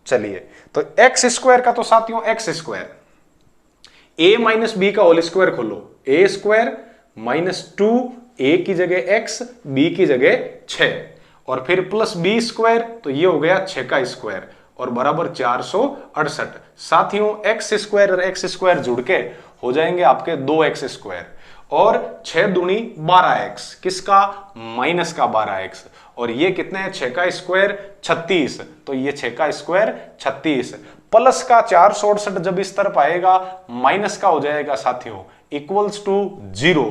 चलिए, तो x² का तो साथियों x², a माइनस बी का होल स्क्वायर खोलो, a² माइनस 2, a की जगह x, b की जगह 6, और फिर प्लस b², तो ये हो गया 6 का स्क्वायर, और बराबर 468। साथियों x² और x² जुड़ के हो जाएंगे आपके 2x², और 6 दूनी 12x, किसका? माइनस का 12x, और ये कितने हैं? 6 का स्क्वायर 36, तो ये 6 का स्क्वायर 36, प्लस का 468 जब इस तरफ आएगा माइनस का हो जाएगा साथियों, इक्वल्स टू 0।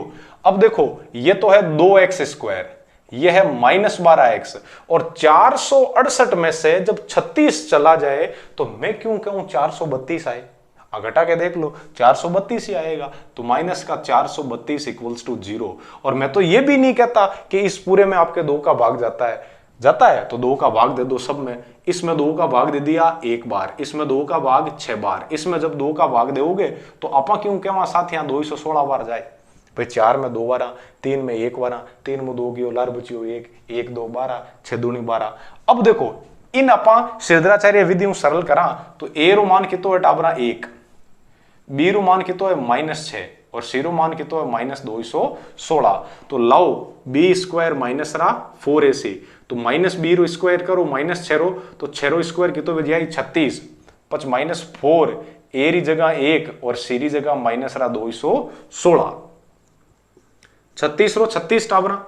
अब देखो ये तो है 2x², ये है माइनस 12x, और 468 में से जब 36 चला जाए तो मैं क्यों कहूं 432 आए? घटा के देख लो, 432 ही आएगा, तो माइनस का 432 इक्वल्स टू 0। और मैं तो ये भी नहीं कहता कि इस पूरे में आपके 2 का भाग जाता है तो 2 का भाग दे दो सब में। इसमें 2 का भाग दे दिया 1 बार, इसमें 2 का भाग 6 बार, इसमें जब 2 का भाग दोगे तो आपा क्यों कहवा साथ यहाँ 216 बार जाए भाई? 4 में 2 बार, 3 में 1 बार, 3 में 2 की लार बचियो 1, 1 2 12, 6 दूनी 12। अब देखो इन आपा सिद्धराचार्य विधि सरल करा तो ए रो मान कितो है टाबरा 1, बी रो मान कितो है -6, और सी रो मान कितो है -216। तो लाओ b² माइनस रा 4ac, तो माइनस बी रो स्क्वायर करो -6 रो, तो 6 रो स्क्वायर कितो बजाई 36, पच -4, ए री जगह 1 और सी री जगह माइनस रा 216, 36 रो 36 टाबरा,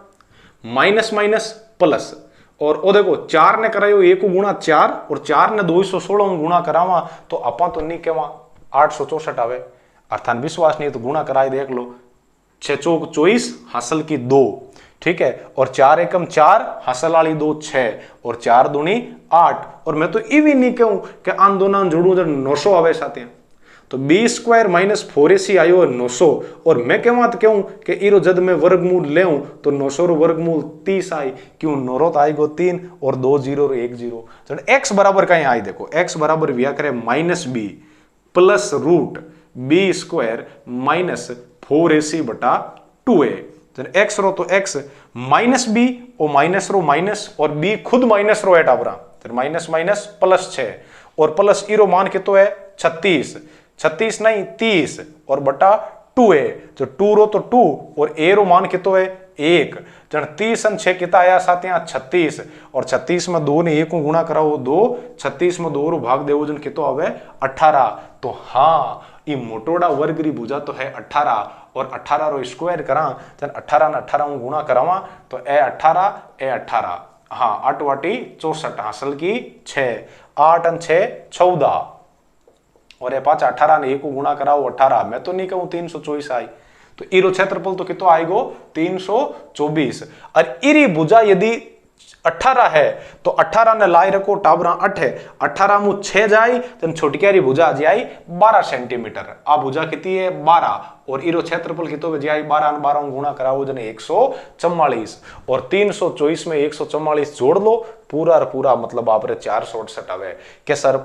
माइनस माइनस प्लस, और ओ देखो 4 ने करायो 1 को गुणा 4, और 4 ने 216 गुणा करावा तो अपा तो नहीं कहवा 864 आवे, अर्थात विश्वास नहीं तो गुणा कराई देख लो, 6 चौक 24 हासिल की 2, ठीक है, और 4 एकम 4 हासिल वाली 2 6, और 4 दूनी 8, और मैं तो ये भी नहीं कहूं कि आन दोनों जोड़ू जब 900 आवे साथ, तो बी स्क्वायर माइनस 4ac आयो 900 और मैं क्या बात कहूं कि इरो जद मैं वर्गमूल ले तो 900 रो वर्गमूल 30 आई, क्यों 9 तो आएगो 3 और 2 0 और 1 0। जन x बराबर कहीं आई, देखो x बराबर व्या करे minus B plus root B square minus 4ac बटा 2a। एक्स रो तो x माइनस बी और माइनस रो माइनस और b खुद माइनस रो है टाबरा, माइनस माइनस प्लस 6 और प्लस इरो मान के तो है 36, 36 नहीं 30 और बटा 2a, जो 2 रो तो 2 और a रो मान के तो है 1। जन 30 और 6 कितना आया साथ यहाँ 36 और 36 में 2 ने 1 को गुणा कराओ 2, 36 में 2 रो भाग देवो जन कितो आवे 18। तो हाँ ये मोटोड़ा वर्ग री भुजा तो है 18 और 18 रो स्क्वायर करा जन 18 ने 18 में गुणा करावा तो ए 18 हाँ 8 वाटी 64 हासिल की 6, 8 और 6 14 और ये 5 18 ने 1 को गुणा कराओ 18, मैं तो नहीं कहूं 324 आई, तो इरो क्षेत्रफल तो कितो आएगो 324। और इरी भुजा यदि 18 है तो 18 ने लाई रखो टाबरा 8 है, 18 मु 6 जाई तो छोटकियारी भुजा आ जाई 12 सेंटीमीटर। आ भुजा कितनी है 12 और इरो क्षेत्रफल कितो हो जाई 12 और 12 गुणा कराओ जने 144 और 324 में 144 जोड़ लो पूरा पूरा मतलब आपरे 468 आवे के सर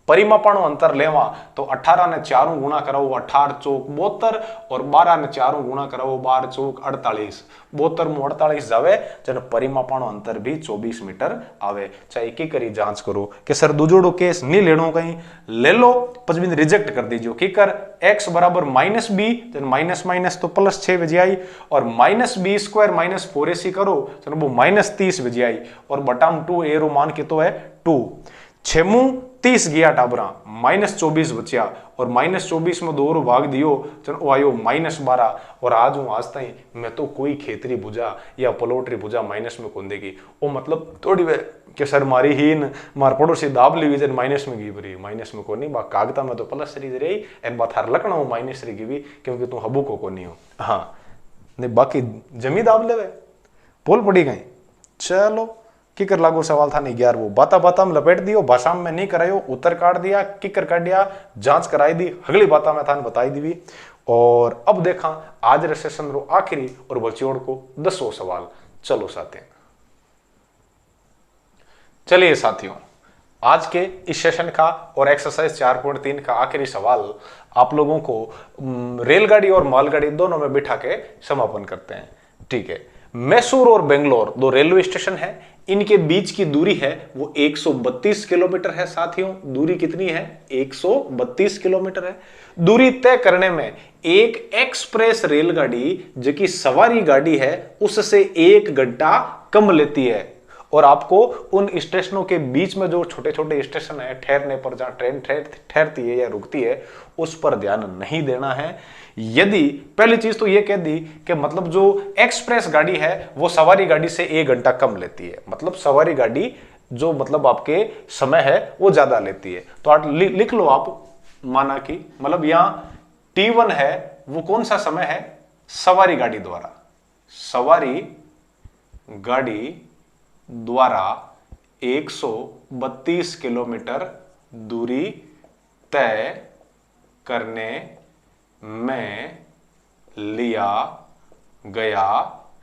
परिमापणो अंतर लेवा तो 18 ने 4 गुणा कराओ 18 चौक 72 और 12 ने 4 गुणा कराओ 12 चौक 48, 72 में 48 जावे जन परिमापणो अंतर भी 24 मीटर आवे। चाहे की करी जांच करो कि सर दूजोड़ो केस नहीं लेनो कहीं ले लो पचबिन रिजेक्ट कर दीजिए की कर x बराबर माइनस बी जन माइनस माइनस तो प्लस 6 बजे आई और minus B square minus 4ac करो जन वो माइनस 30 बजे आई और बटाम 2 ए रो मान के तो है 2, 6 30 गया टाबरा माइनस 24 बचिया और माइनस 24 में 2 रो भाग दियो चल वो आयो माइनस 12 और आज हूं आज ताई मैं तो कोई खेतरी भुजा या पलोटरी भुजा माइनस में कौन देगी वो मतलब थोड़ी वे के सर मारी ही मार पड़ोसी दाब ली विजन माइनस में गी भरी माइनस में कोनी बा कागता में तो प्लस री रही एन बात हर लकना माइनस री गी क्योंकि तू हबू को कोनी हो हाँ नहीं बाकी जमी दाब लेवे पोल पड़ी गई। चलो किकर लागू सवाल था नहीं 11 बाता बाता में लपेट दियो भाषा में नहीं करायो उत्तर काट दिया किकर काट दिया जांच कराई दी अगली बाता में थाने बताई दी। और अब देखा आज रे सेशन रो आखिरी और बच्चों को 10वां सवाल। चलो साथियों चलिए साथियों आज के इस सेशन का और एक्सरसाइज 4.3 का आखिरी सवाल आप लोगों को रेलगाड़ी और मालगाड़ी दोनों में बिठा के समापन करते हैं। ठीक है, मैसूर और बेंगलोर दो रेलवे स्टेशन है, इनके बीच की दूरी है वो 132 किलोमीटर है। साथियों दूरी कितनी है 132 किलोमीटर है। दूरी तय करने में एक एक्सप्रेस रेलगाड़ी जो कि सवारी गाड़ी है उससे 1 घंटा कम लेती है और आपको उन स्टेशनों के बीच में जो छोटे छोटे स्टेशन है ठहरने पर जहां ट्रेन ठहरती है या रुकती है उस पर ध्यान नहीं देना है। यदि पहली चीज तो यह कह दी कि मतलब जो एक्सप्रेस गाड़ी है वो सवारी गाड़ी से 1 घंटा कम लेती है, मतलब सवारी गाड़ी जो मतलब आपके समय है वो ज्यादा लेती है। तो आप लिख लो आप माना कि मतलब यहां T1 है वो कौन सा समय है सवारी गाड़ी द्वारा, सवारी गाड़ी द्वारा 132 किलोमीटर दूरी तय करने में लिया गया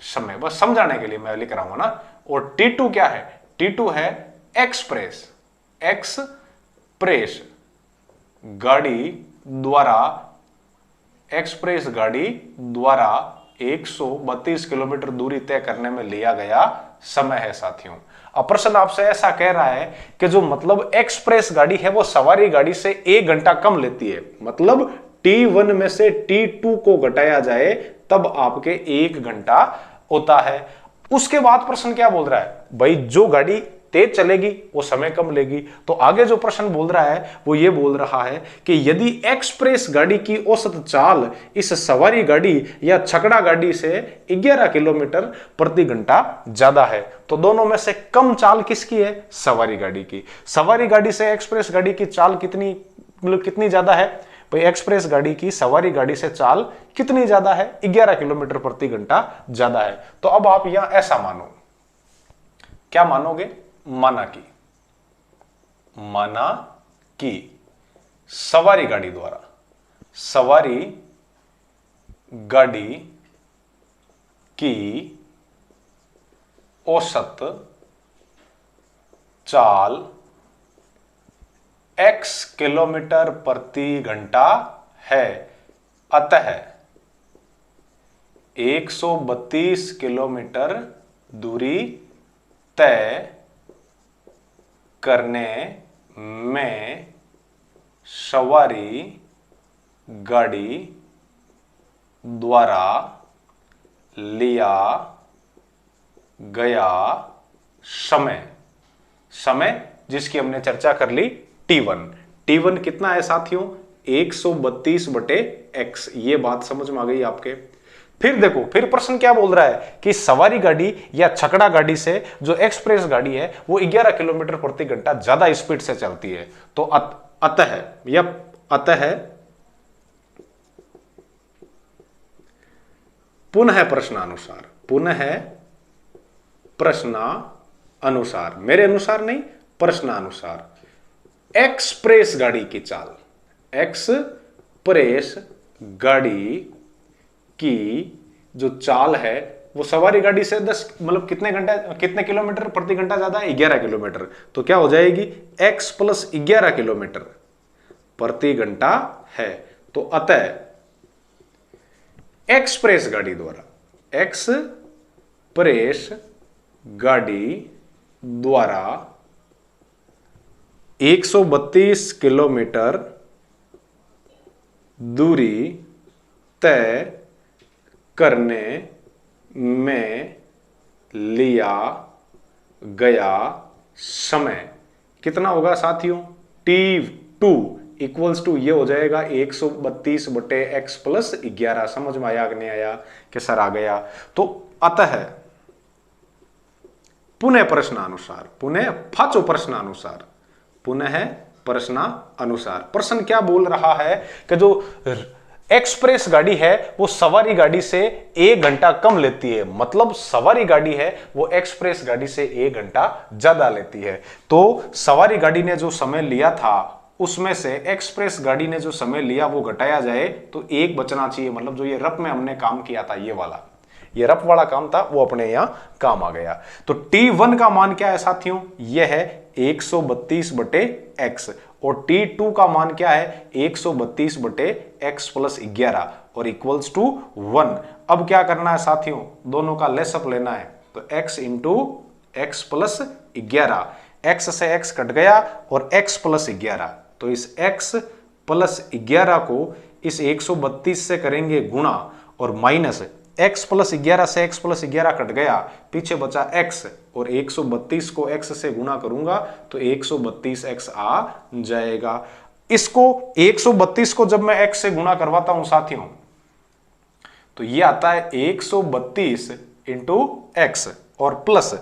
समय, बस समझाने के लिए मैं लिख रहा हूं ना। और T2 क्या है T2 है एक्सप्रेस गाड़ी द्वारा, एक्सप्रेस गाड़ी द्वारा 132 किलोमीटर दूरी तय करने में लिया गया समय है। साथियों अब प्रश्न आपसे ऐसा कह रहा है कि जो मतलब एक्सप्रेस गाड़ी है वो सवारी गाड़ी से 1 घंटा कम लेती है, मतलब T1 में से T2 को घटाया जाए तब आपके 1 घंटा होता है। उसके बाद प्रश्न क्या बोल रहा है भाई जो गाड़ी तेज चलेगी वो समय कम लेगी। तो आगे जो प्रश्न बोल रहा है वो ये बोल रहा है कि यदि एक्सप्रेस गाड़ी की औसत चाल इस सवारी गाड़ी या छकड़ा गाड़ी से 11 किलोमीटर प्रति घंटा ज्यादा है तो दोनों में से कम चाल किसकी है सवारी गाड़ी की। सवारी गाड़ी से एक्सप्रेस गाड़ी की चाल कितनी मतलब कितनी ज्यादा है भाई, एक्सप्रेस गाड़ी की सवारी गाड़ी से चाल कितनी ज्यादा है 11 किलोमीटर प्रति घंटा ज्यादा है। तो अब आप यहां ऐसा मानो, क्या मानोगे माना कि सवारी गाड़ी द्वारा सवारी गाड़ी की औसत चाल x किलोमीटर प्रति घंटा है, अतः 132 किलोमीटर दूरी तय करने में सवारी गाड़ी द्वारा लिया गया समय जिसकी हमने चर्चा कर ली T1 कितना है साथियों? 132 बटे x। ये बात समझ में आ गई आपके? फिर देखो, फिर प्रश्न क्या बोल रहा है कि सवारी गाड़ी या छकड़ा गाड़ी से जो एक्सप्रेस गाड़ी है वो 11 किलोमीटर प्रति घंटा ज्यादा स्पीड से चलती है। तो अतः पुनः प्रश्नानुसार, मेरे अनुसार नहीं, प्रश्नानुसार एक्सप्रेस गाड़ी की चाल, एक्सप्रेस गाड़ी की जो चाल है वो सवारी गाड़ी से 10 मतलब कितने किलोमीटर प्रति घंटा ज्यादा है? 11 किलोमीटर। तो क्या हो जाएगी? x प्लस 11 किलोमीटर प्रति घंटा है। तो अतः एक्सप्रेस गाड़ी द्वारा 132 किलोमीटर दूरी तय करने में लिया गया समय कितना होगा साथियों? T2 इक्वल्स टू ये हो जाएगा 132 बटे x प्लस 11। समझ में आया कि नहीं आया? कि सर आ गया। तो अतः पुनः प्रश्नानुसार प्रश्न क्या बोल रहा है कि जो एक्सप्रेस गाड़ी है वो सवारी गाड़ी से 1 घंटा कम लेती है, मतलब सवारी गाड़ी है वो एक्सप्रेस गाड़ी से 1 घंटा ज्यादा लेती है। तो सवारी गाड़ी ने जो समय लिया था उसमें से एक्सप्रेस गाड़ी ने जो समय लिया वो घटाया जाए तो 1 बचना चाहिए। मतलब जो ये रफ में हमने काम किया था, ये रफ वाला काम था, वो अपने यहां काम आ गया। तो T1 का मान क्या है साथियों? ये है 132 बटे x और T2 का मान क्या है? 132 बटे x प्लस 11 और इक्वल्स टू 1। अब क्या करना है साथियों? दोनों का लेसअप लेना है। तो x into x plus 11, x से x कट गया और x प्लस 11। तो इस x प्लस 11 को इस 132 से करेंगे गुणा और माइनस x प्लस 11 से x प्लस 11 कट गया, पीछे बचा x और 132 को x से गुणा करूंगा तो 132x आ जाएगा। इसको 132 को जब मैं x से गुणा करवाता हूं साथियों तो ये आता है 132 इंटू एक्स और प्लस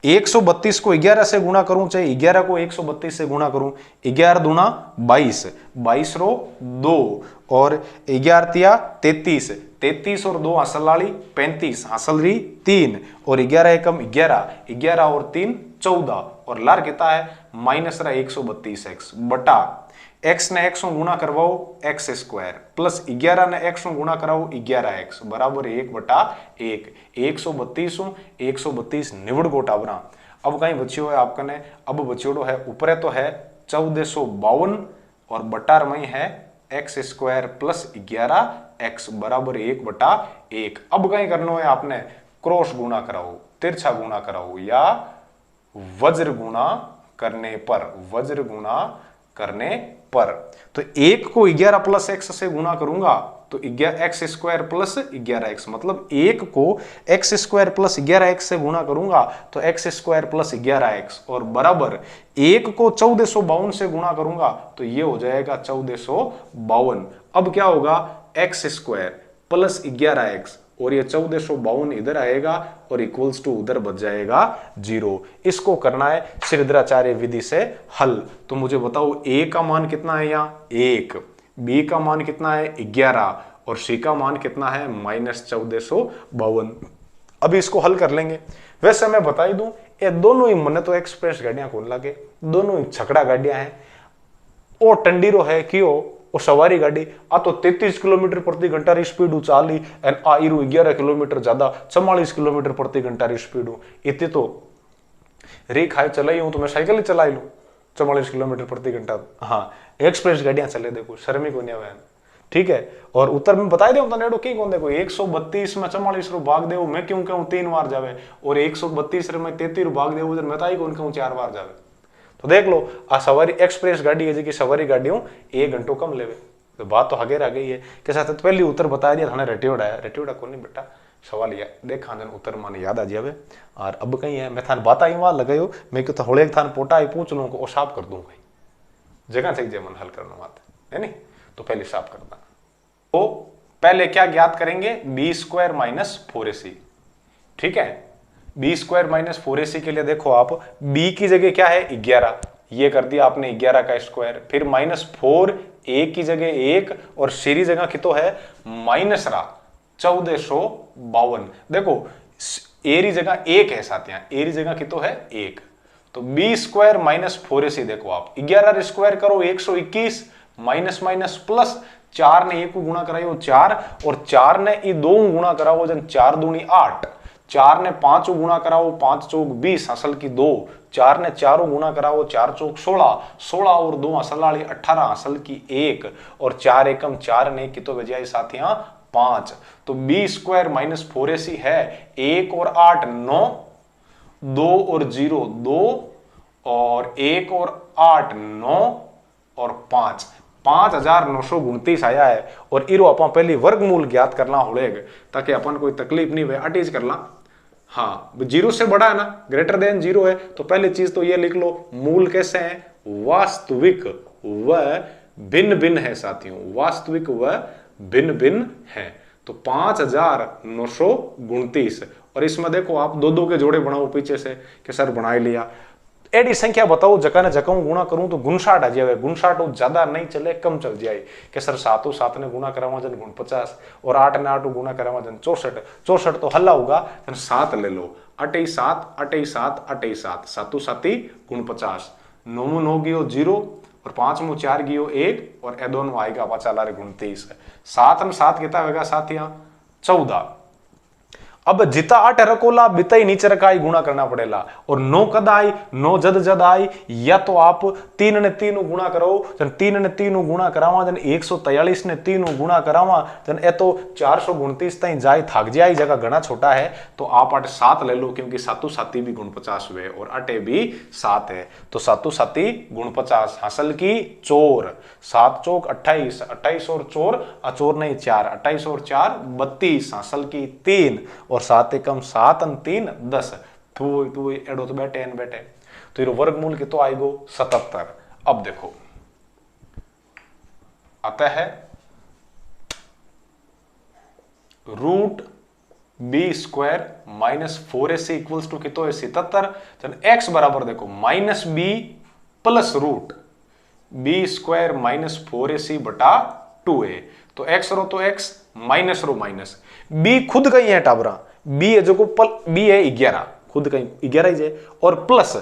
132 को 11 से गुणा करूं चाहे 11 को 132 से गुणा करूं, 11 दूना 22, 22 रो 2 और 11 तिया 33, 33 और 2 हासिल लाली 35, हासिल रही 3 और 11 एकम 11, 11 और 3 14 और लार कितना है माइनस रहा 132x बटा x ने x गुणा करवाओ x स्क्वायर प्लस 11 ने x गुणा कराओ 11x बराबर 1 बटा 1, 132 132 निवड़ गोटा बना। अब कहीं बच्चियों है आपका ने, अब बच्चियों है ऊपर तो है 1452 और बटार में है x स्क्वायर प्लस 11x बराबर 1 बटा 1। अब कहीं करना है आपने क्रॉस गुणा कराओ, तिरछा गुणा कराओ या वज्र गुणा करने पर तो 1 को 11 प्लस x से गुणा करूंगा तो x स्क्वायर प्लस 11x, मतलब 1 को x स्क्वायर प्लस 11x से गुणा करूंगा तो x स्क्वायर प्लस 11x और बराबर 1 को 1452 से गुणा करूंगा तो ये हो जाएगा 1452। अब क्या होगा x स्क्वायर प्लस 11x और ये 1452 इधर आएगा और इक्वल्स टू उधर बच जाएगा 0। इसको करना है श्रीधराचार्य विधि से हल। तो मुझे बताओ a का मान कितना है यहाँ 1, b का मान कितना है 11 और c का मान कितना है माइनस 1452। अभी इसको हल कर लेंगे। वैसे मैं बता ही दूं ये दोनों ही मने तो एक्सप्रेस गाड़ियां कौन लगे, दोनों ही छकड़ा गाड़ियां हैं। ओ टंडीरो है क्यों और सवारी गाड़ी आ तो 33 किलोमीटर प्रति घंटा री स्पीड चाली एंड आ इरू 11 किलोमीटर ज्यादा 44 किलोमीटर प्रति घंटा री स्पीड इतनी तो री खाए चलाई हूं तो मैं साइकिल ही चलाई लू 44 किलोमीटर प्रति घंटा। हाँ एक्सप्रेस गाड़ियां चले देखो शर्मी को नहीं है, ठीक है। और उत्तर में बताई दे नेड़ो की कौन देखो 132 में 44 रू भाग देव मैं क्यों कहूं 3 बार जावे और 132 रे में 33 रू भाग देव मैं बताई कौन कहूं 4 बार जावे। तो देख लो आ सवारी एक्सप्रेस गाड़ी है जी सवारी गाड़ियों 1 घंटो कम लेवे। तो बात तो हगेर आ गई है के साथ तो पहली उत्तर बता दिया थाने रटियोड़ा है, रटियोड़ा कौन नहीं बेटा सवाल ये देखा जन उत्तर माने याद आ जावे। और अब कहीं है मैं थान बात आई वहां लगायो मैं क्यों तो होले थान पोटा ही पूछ लूं को साफ कर दूं कहीं जगह से मन हल करना बात है नहीं। तो पहले साफ करना तो पहले क्या ज्ञात करेंगे बी स्क्वायर माइनस 4ac, ठीक है। बी स्क्वायर माइनस 4ac के लिए देखो आप b की जगह क्या है 11, ये कर दिया आपने 11 का स्क्वायर, फिर -4 a की जगह 1 और c की जगह की तो है माइनस 1452। देखो a की जगह 1 है साथियां, a की जगह की तो है 1, तो बी स्क्वायर माइनस 4ac देखो आप 11 स्क्वायर करो 121 माइनस माइनस प्लस 4 ने 1 को गुणा करायो 4 और 4 ने ये 2 गुणा कराओ जन 4 दूनी 8, 4 ने 5 गुणा कराओ 5 चौक 20 असल की 2, 4 ने 4 गुणा कराओ 4 चौक 16, 16 और 2 असल वाली 18 असल की 1 और 4 एकम 4 ने की तो बजाय साथियां 5। तो बी स्क्वायर माइनस 4ac है 1 और 8 9, 2 और 0 2 और 1 और 8 9 और 5 5929 आया है। और इरो अपन पहली वर्गमूल ज्ञात करना होलेग ताकि अपन कोई तकलीफ नहीं हुए अटीज करना। हाँ 0 से बड़ा है ना ग्रेटर देन 0 है तो पहली चीज तो ये लिख लो मूल कैसे है वास्तविक व भिन्न भिन्न है साथियों, वास्तविक व भिन्न भिन्न है। तो 5929 और इसमें देखो आप 2-2 के जोड़े बनाओ पीछे से कि सर बना लिया एडी संख्या बताओ जका ने जकाऊ गुणा करूं तो 59 आ जाए, 59 ज्यादा नहीं चले कम चल जाए कि सर 7 ने गुणा करावा जन 49 और 8 ने 8 गुणा करावा जन 64, 64 तो हल्ला होगा जन 7 ले लो 8 7 8 7 8 7 7 7 49 9 9 गियो 0 और 5 में 4 गियो 1 और ए दोनों आएगा पाचा लारे 29 7 में 7 कितना होगा साथियां 14। अब जिता 8 रकोला बिता ही नीचे रखा गुणा करना पड़ेगा और 9 कद आई 9 जद जद आई या तो आप 3 ने 3 गुणा करो जन 3 ने 3 गुणा करावा जन 143 ने 3 गुणा करावा जन ए तो 429 तई जाए थक जाए जगह घना छोटा है तो आप 8 7 ले लो क्योंकि 7 7 भी 49 हुए और 8 भी 7 है तो 7 7 49 हासिल की चोर 7 चौक 28 28 और चोर अचोर नहीं 4 28 और 4 32 हासिल की 3 और 7 एकम 7 और 3 10 तू एडो तो बैठे एन बैठे तो ये वर्गमूल की तो आएगो 77। अब देखो आता है root B square minus 4ac equals to कितो है 77 जन x बराबर देखो minus B plus root B square minus 4ac बटा 2a तो x रो तो x माइनस रो माइनस b खुद कहीं है टाबरा b है जो को b है 11 खुद कहीं 11 ही है और प्लस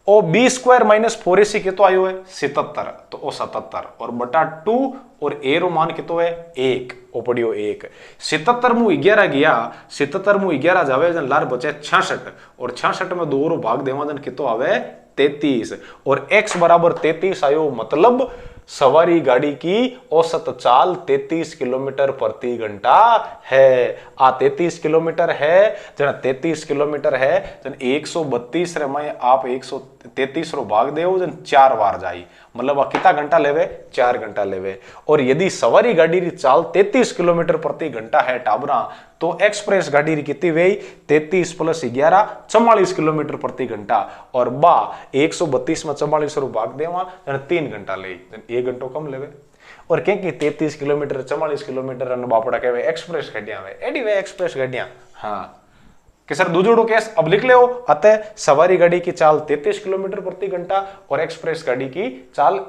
ओ बी स्क्वायर माइनस 4ac के तो आयो है 77 तो ओ 77 और बटा 2 और ए रो मान के तो है 1 ओ पड़ियो 1 77 मु 11 गया 77 मु 11 जावे जन लार बचे 66 और 66 में 2 रो भाग देवा जन के तो आवे 33 और x बराबर 33 आयो मतलब सवारी गाड़ी की औसत चाल 33 किलोमीटर प्रति घंटा है। आ 33 किलोमीटर है जन 33 किलोमीटर है जन 132 रे में आप 133 रो भाग देव जन 4 बार जाई मतलब कितना घंटा लेवे 4 घंटा लेवे। और यदि सवारी गाड़ी की चाल 33 किलोमीटर प्रति घंटा है टाबरा तो एक्सप्रेस गाड़ी की कितनी वे 33 प्लस 11 44 किलोमीटर प्रति घंटा और बा 132 में 44 रो भाग देवा 3 घंटा ले 1 घंटो कम लेवे। और क्योंकि 33 किलोमीटर 44 किलोमीटर बापड़ा कहवे एक्सप्रेस गाड़ियां वे एडी वे एक्सप्रेस गाड़ियां। हाँ कि सर दूजोड़ो केस अब लिख ले अतः सवारी गाड़ी की चाल 33 किलोमीटर प्रति घंटा और एक्सप्रेस गाड़ी की चाल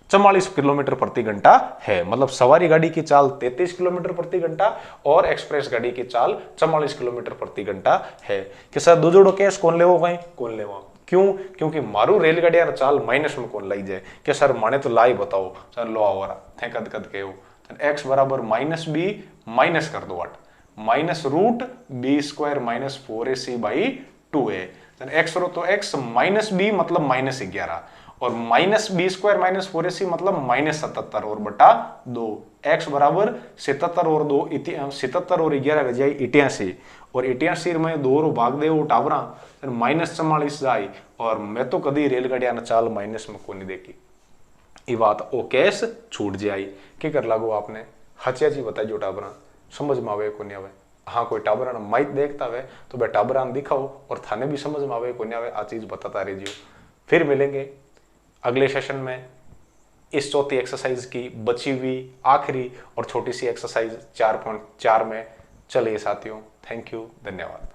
44 किलोमीटर प्रति घंटा है मतलब सवारी गाड़ी की चाल 33 किलोमीटर प्रति घंटा और एक्सप्रेस गाड़ी की चाल 44 किलोमीटर प्रति घंटा है। कि सर दूजोड़ो केस कौन लेवो भाई कौन लेवो क्यों? क्योंकि मारू रेलगाड़ी चाल माइनस में कौन लाई जाए कि सर माने तो लाई बताओ सर लो आवरा थे कद कद के एक्स बराबर माइनस बी माइनस कर दो 8 minus root B square minus 4ac by 2a x रो तो एक्स माइनस बी मतलब माइनस 11 और minus B square minus 4ac मतलब माइनस 77 और बटा 2 एक्स बराबर 77 और 2 77 और 11 बजाय 88 और 88 में 2 रो भाग दे वो टावरा माइनस 44 जाए और मैं तो कभी रेलगाड़िया ने चाल माइनस में को नहीं देखी ये बात ओ कैस छूट जाए क्या कर लागो आपने हचिया जी बताई जो टाबरा समझ में आवे को नहीं आवे हाँ कोई टाबरा माइट देखता है तो भाई टाबरा दिखाओ और थाने भी समझ में आवे को नहीं आवे आ चीज बताता रहिए फिर मिलेंगे अगले सेशन में इस चौथी एक्सरसाइज की बची हुई आखिरी और छोटी सी एक्सरसाइज 4.4 में चलिए साथियों थैंक यू धन्यवाद।